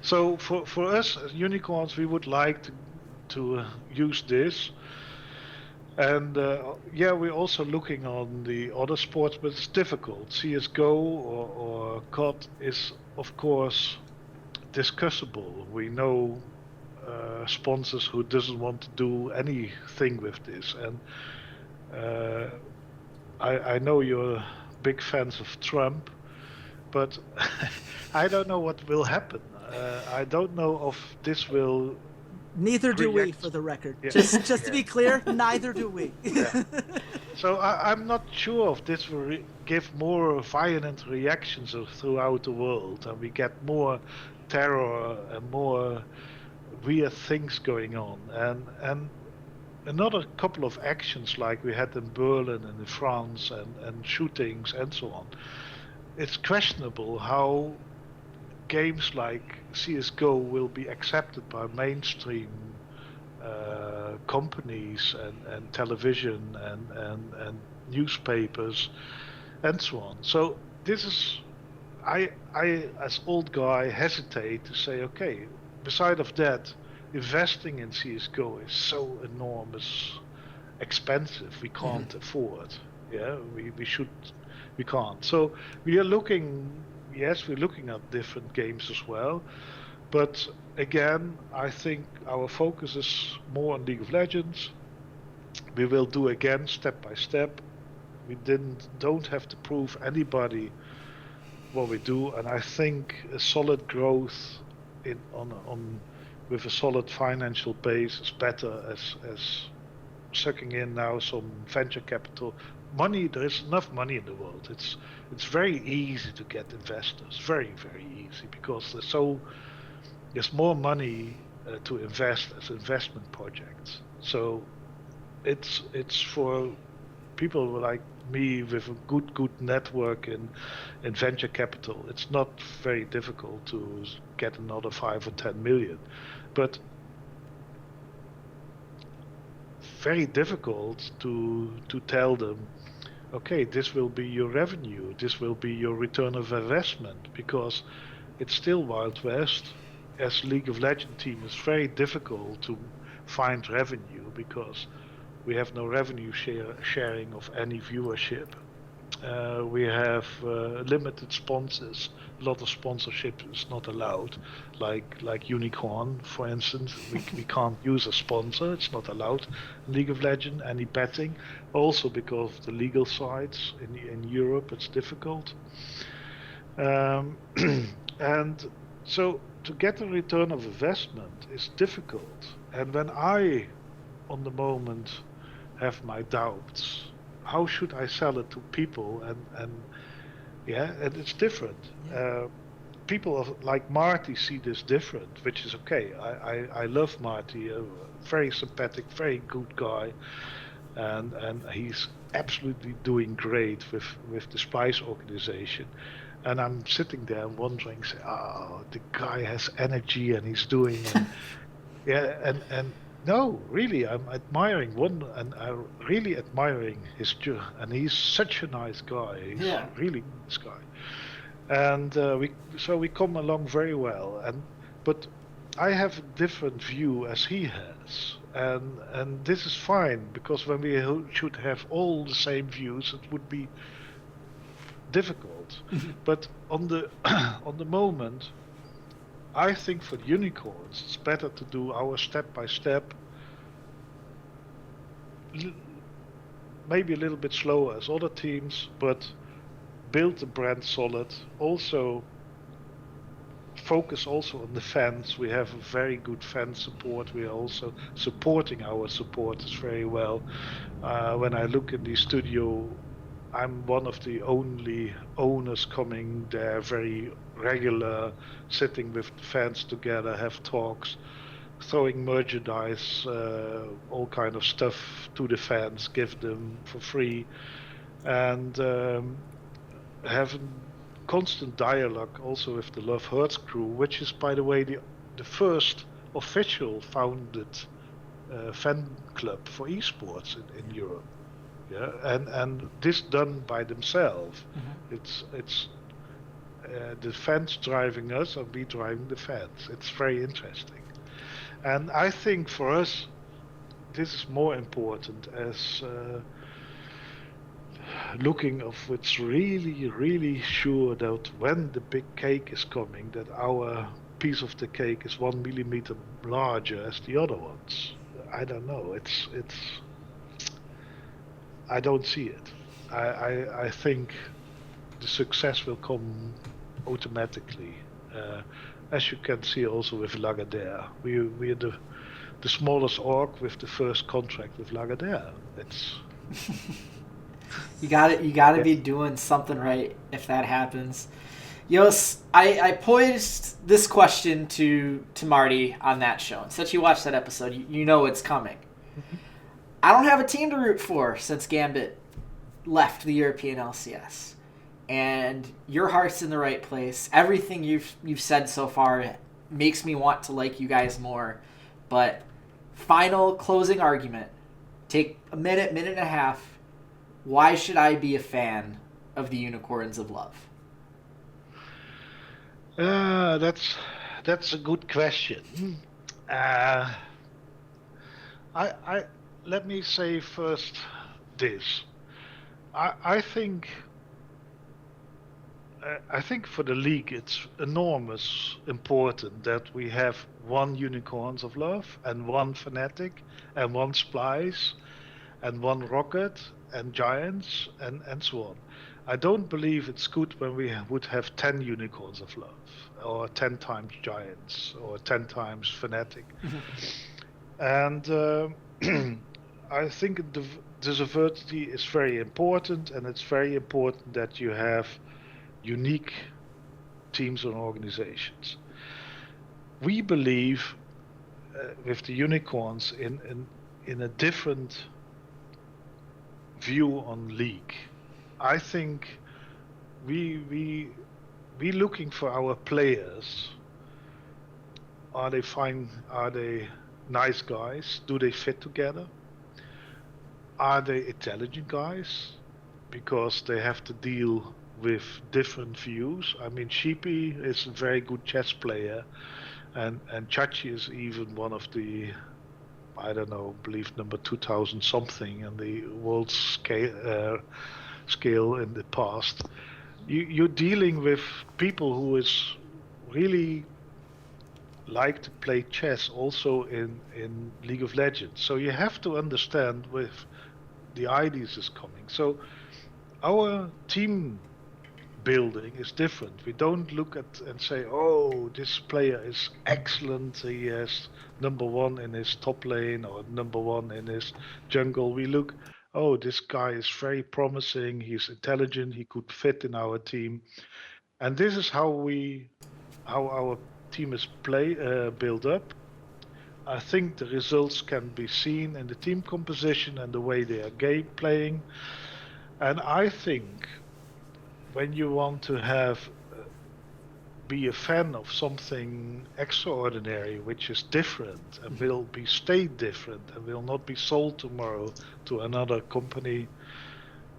So for us as Unicorns, we would like to use this. And we're also looking on the other sports, but it's difficult. CSGO or COD is, of course, discussable. We know sponsors who doesn't want to do anything with this. And I know you're big fans of Trump, but I don't know what will happen. I don't know if this will... Neither do we, for the record. Yeah. Just to be clear, neither do we. Yeah. So I'm not sure if this will give more violent reactions throughout the world, and we get more terror and more weird things going on. And another couple of actions like we had in Berlin and in France and shootings and so on. It's questionable how games like CSGO will be accepted by mainstream companies and television and newspapers and so on. So this is, I as old guy hesitate to say, okay, beside of that, investing in CSGO is so enormous, expensive, we can't afford. Yeah, we can't. So we are looking. Yes, we're looking at different games as well, but again, I think our focus is more on League of Legends. We will do again step by step. We don't have to prove anybody what we do, and I think a solid growth with a solid financial base is better as sucking in now some venture capital. Money, there is enough money in the world. It's very easy to get investors, very, very easy, because there's more money to invest as investment projects. So it's for people like me with a good network in venture capital. It's not very difficult to get another 5 or 10 million, but very difficult to tell them, okay, this will be your revenue, this will be your return of investment, because it's still Wild West. As League of Legends team, it's very difficult to find revenue because we have no revenue sharing of any viewership. We have limited sponsors. A lot of sponsorship is not allowed. Like Unicorn, for instance, we can't use a sponsor. It's not allowed in League of Legends. Any betting, also because of the legal sides in Europe, it's difficult. And so to get a return of investment is difficult. And when I, on the moment, have my doubts, how should I sell it to people? And it's different. People like Marty see this different, which is okay. I love Marty, a very sympathetic, very good guy, and he's absolutely doing great with the Splice organization. And I'm sitting there wondering, say, oh, the guy has energy and he's doing, and and no, really, I'm admiring I'm really admiring and he's such a nice guy. He's really a nice guy, and we come along very well. But I have a different view as he has, and this is fine, because when we should have all the same views, it would be difficult. But on the moment, I think for the unicorns, it's better to do our step by step, maybe a little bit slower as other teams, but build the brand solid. Also, focus also on the fans. We have a very good fan support. We are also supporting our supporters very well. When I look in the studio, I'm one of the only owners coming there very regular, sitting with the fans together, have talks, throwing merchandise, all kind of stuff to the fans, give them for free, and having constant dialogue also with the Love Hurts crew, which is, by the way, the first official founded fan club for esports in Europe. Yeah, and this done by themselves. It's the fans driving us, and we driving the fans. It's very interesting, and I think for us, this is more important as looking of it's really sure that when the big cake is coming, that our piece of the cake is 1 millimeter larger as the other ones. I don't know. It's. I don't see it. I think the success will come automatically, as you can see also with Lagardere. We are the smallest org with the first contract with Lagardere. It's you got to be doing something right if that happens. Jos, I posed this question to Marty on that show, and since you watched that episode, you know it's coming. I don't have a team to root for since Gambit left the European LCS. And your heart's in the right place. Everything you've said so far makes me want to like you guys more. But final closing argument. Take a minute and a half. Why should I be a fan of the Unicorns of Love? That's a good question. Let me say first this. I think for the league it's enormous important that we have one Unicorns of Love and one Fnatic and one Splice and one Rocket and Giants and so on. I don't believe it's good when we would have 10 Unicorns of Love or 10 times Giants or 10 times Fnatic. And I think the diversity is very important, and it's very important that you have unique teams and organizations. We believe with the Unicorns in a different view on league. I think we looking for our players. Are they fine? Are they nice guys? Do they fit together? Are they intelligent guys? Because they have to deal with different views. I mean, Sheepy is a very good chess player, and Csacsi is even one of the, I don't know, believe number 2000 something in the world scale in the past. You're dealing with people who is really like to play chess also in League of Legends. So you have to understand with the ideas is coming. So our team building is different. We don't look at and say, oh, this player is excellent. He has number one in his top lane or number one in his jungle. We look, oh, this guy is very promising. He's intelligent. He could fit in our team. And this is how our team is built up. I think the results can be seen in the team composition and the way they are playing. And I think when you want to have be a fan of something extraordinary, which is different and will stay different and will not be sold tomorrow to another company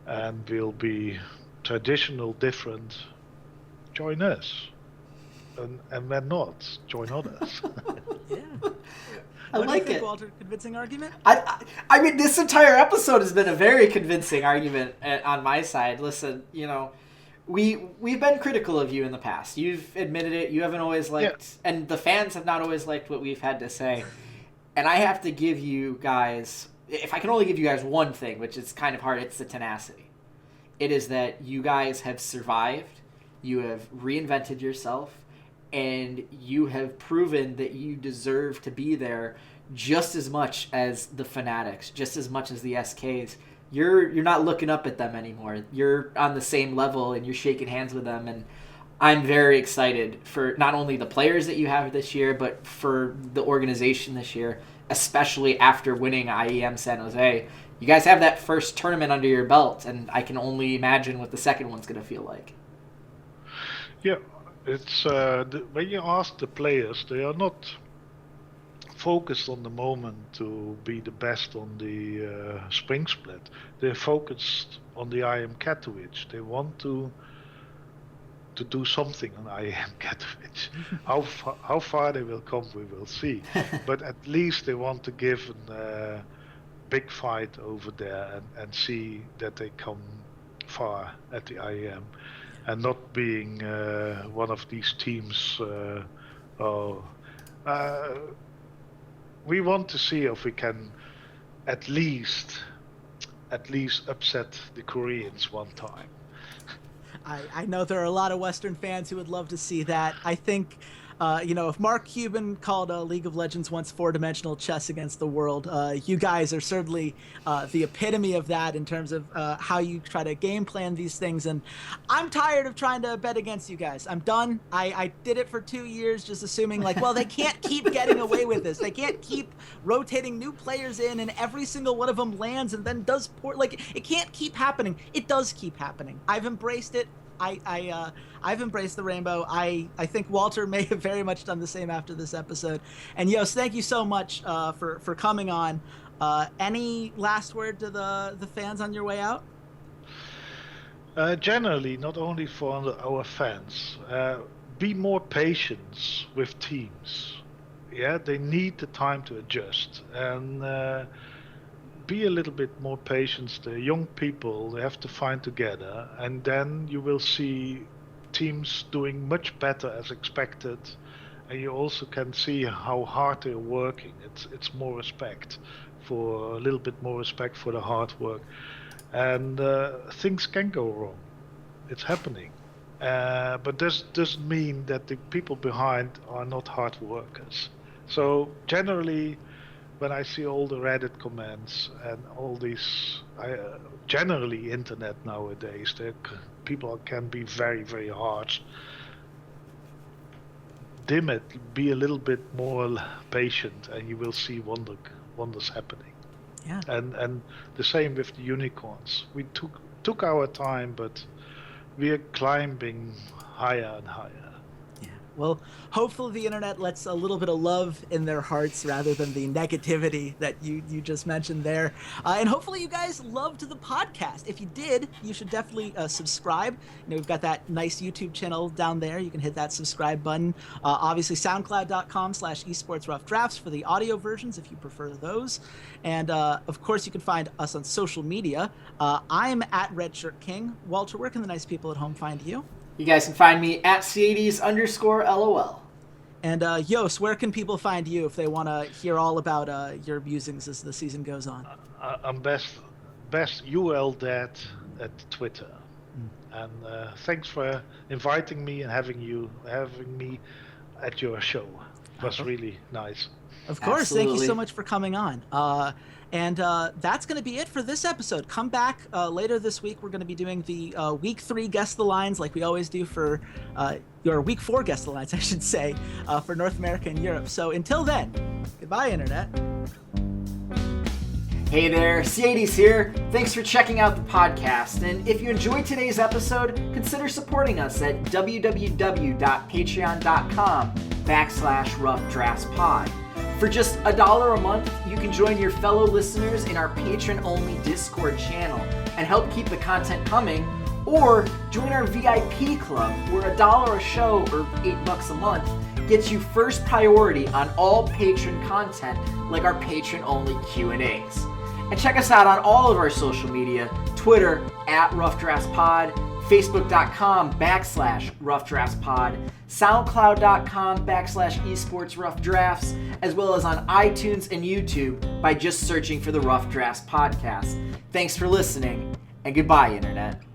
and will be traditional different, join us. And when not, join others. Yeah. I like think, it. Walter, convincing argument? I mean, this entire episode has been a very convincing argument on my side. Listen, we've been critical of you in the past. You've admitted it. You haven't always liked, and the fans have not always liked what we've had to say. And I have to give you guys, if I can only give you guys one thing, which is kind of hard, it's the tenacity. It is that you guys have survived. You have reinvented yourself. And you have proven that you deserve to be there just as much as the Fanatics, just as much as the SKs. You're not looking up at them anymore. You're on the same level, and you're shaking hands with them. And I'm very excited for not only the players that you have this year, but for the organization this year, especially after winning IEM San Jose. You guys have that first tournament under your belt, and I can only imagine what the second one's going to feel like. Yeah. It's when you ask the players, they are not focused on the moment to be the best on the spring split. They're focused on the IEM Katowice. They want to do something on IEM Katowice. How far they will come, we will see. But at least they want to give a big fight over there and see that they come far at the IEM. And not being one of these teams. We want to see if we can at least upset the Koreans one time. I know there are a lot of Western fans who would love to see that. I think, if Mark Cuban called League of Legends once four-dimensional chess against the world, you guys are certainly the epitome of that in terms of how you try to game plan these things. And I'm tired of trying to bet against you guys. I'm done. I did it for 2 years just assuming they can't keep getting away with this. They can't keep rotating new players in and every single one of them lands and then does poor. It can't keep happening. It does keep happening. I've embraced it. I've embraced the rainbow. I think Walter may have very much done the same after this episode. And Jos, thank you so much for coming on. Any last word to the fans on your way out? Generally, not only for our fans, be more patient with teams. Yeah, they need the time to adjust and. Be a little bit more patient. The young people, they have to find together, and then you will see teams doing much better as expected, and you also can see how hard they're working. It's more respect for a little bit more respect for the hard work, and things can go wrong. It's happening, but this doesn't mean that the people behind are not hard workers. So generally, when I see all the Reddit comments and all these, generally internet nowadays, people can be very, very harsh. Dim it, be a little bit more patient, and you will see wonders happening. Yeah. And the same with the unicorns. We took our time, but we are climbing higher and higher. Well, hopefully the internet lets a little bit of love in their hearts rather than the negativity that you just mentioned there. And hopefully you guys loved the podcast. If you did, you should definitely subscribe. We've got that nice YouTube channel down there. You can hit that subscribe button. Obviously, soundcloud.com/esportsroughdrafts for the audio versions if you prefer those. And of course, you can find us on social media. I'm at RedShirtKing. Walter, where can the nice people at home find you? You guys can find me at Ceades_LOL. And Jos, where can people find you if they want to hear all about your musings as the season goes on? I'm best UOLDad at Twitter. And thanks for inviting me and having me at your show. It was really nice. Of course. Absolutely. Thank you so much for coming on. And that's going to be it for this episode. Come back later this week. We're going to be doing the Week 3 Guess the Lines like we always do for your Week 4 Guess the Lines, I should say, for North America and Europe. So until then, goodbye, Internet. Hey there, Ceades here. Thanks for checking out the podcast. And if you enjoyed today's episode, consider supporting us at www.patreon.com/roughdraftspod. For just $1 a month, you can join your fellow listeners in our patron-only Discord channel and help keep the content coming, or join our VIP club where $1 a show or $8 a month gets you first priority on all patron content like our patron-only Q&As. And check us out on all of our social media, Twitter @RoughDraftsPod, Facebook.com/RoughDraftsPod, SoundCloud.com/EsportsRoughDrafts, as well as on iTunes and YouTube by just searching for the Rough Drafts Podcast. Thanks for listening, and goodbye, Internet.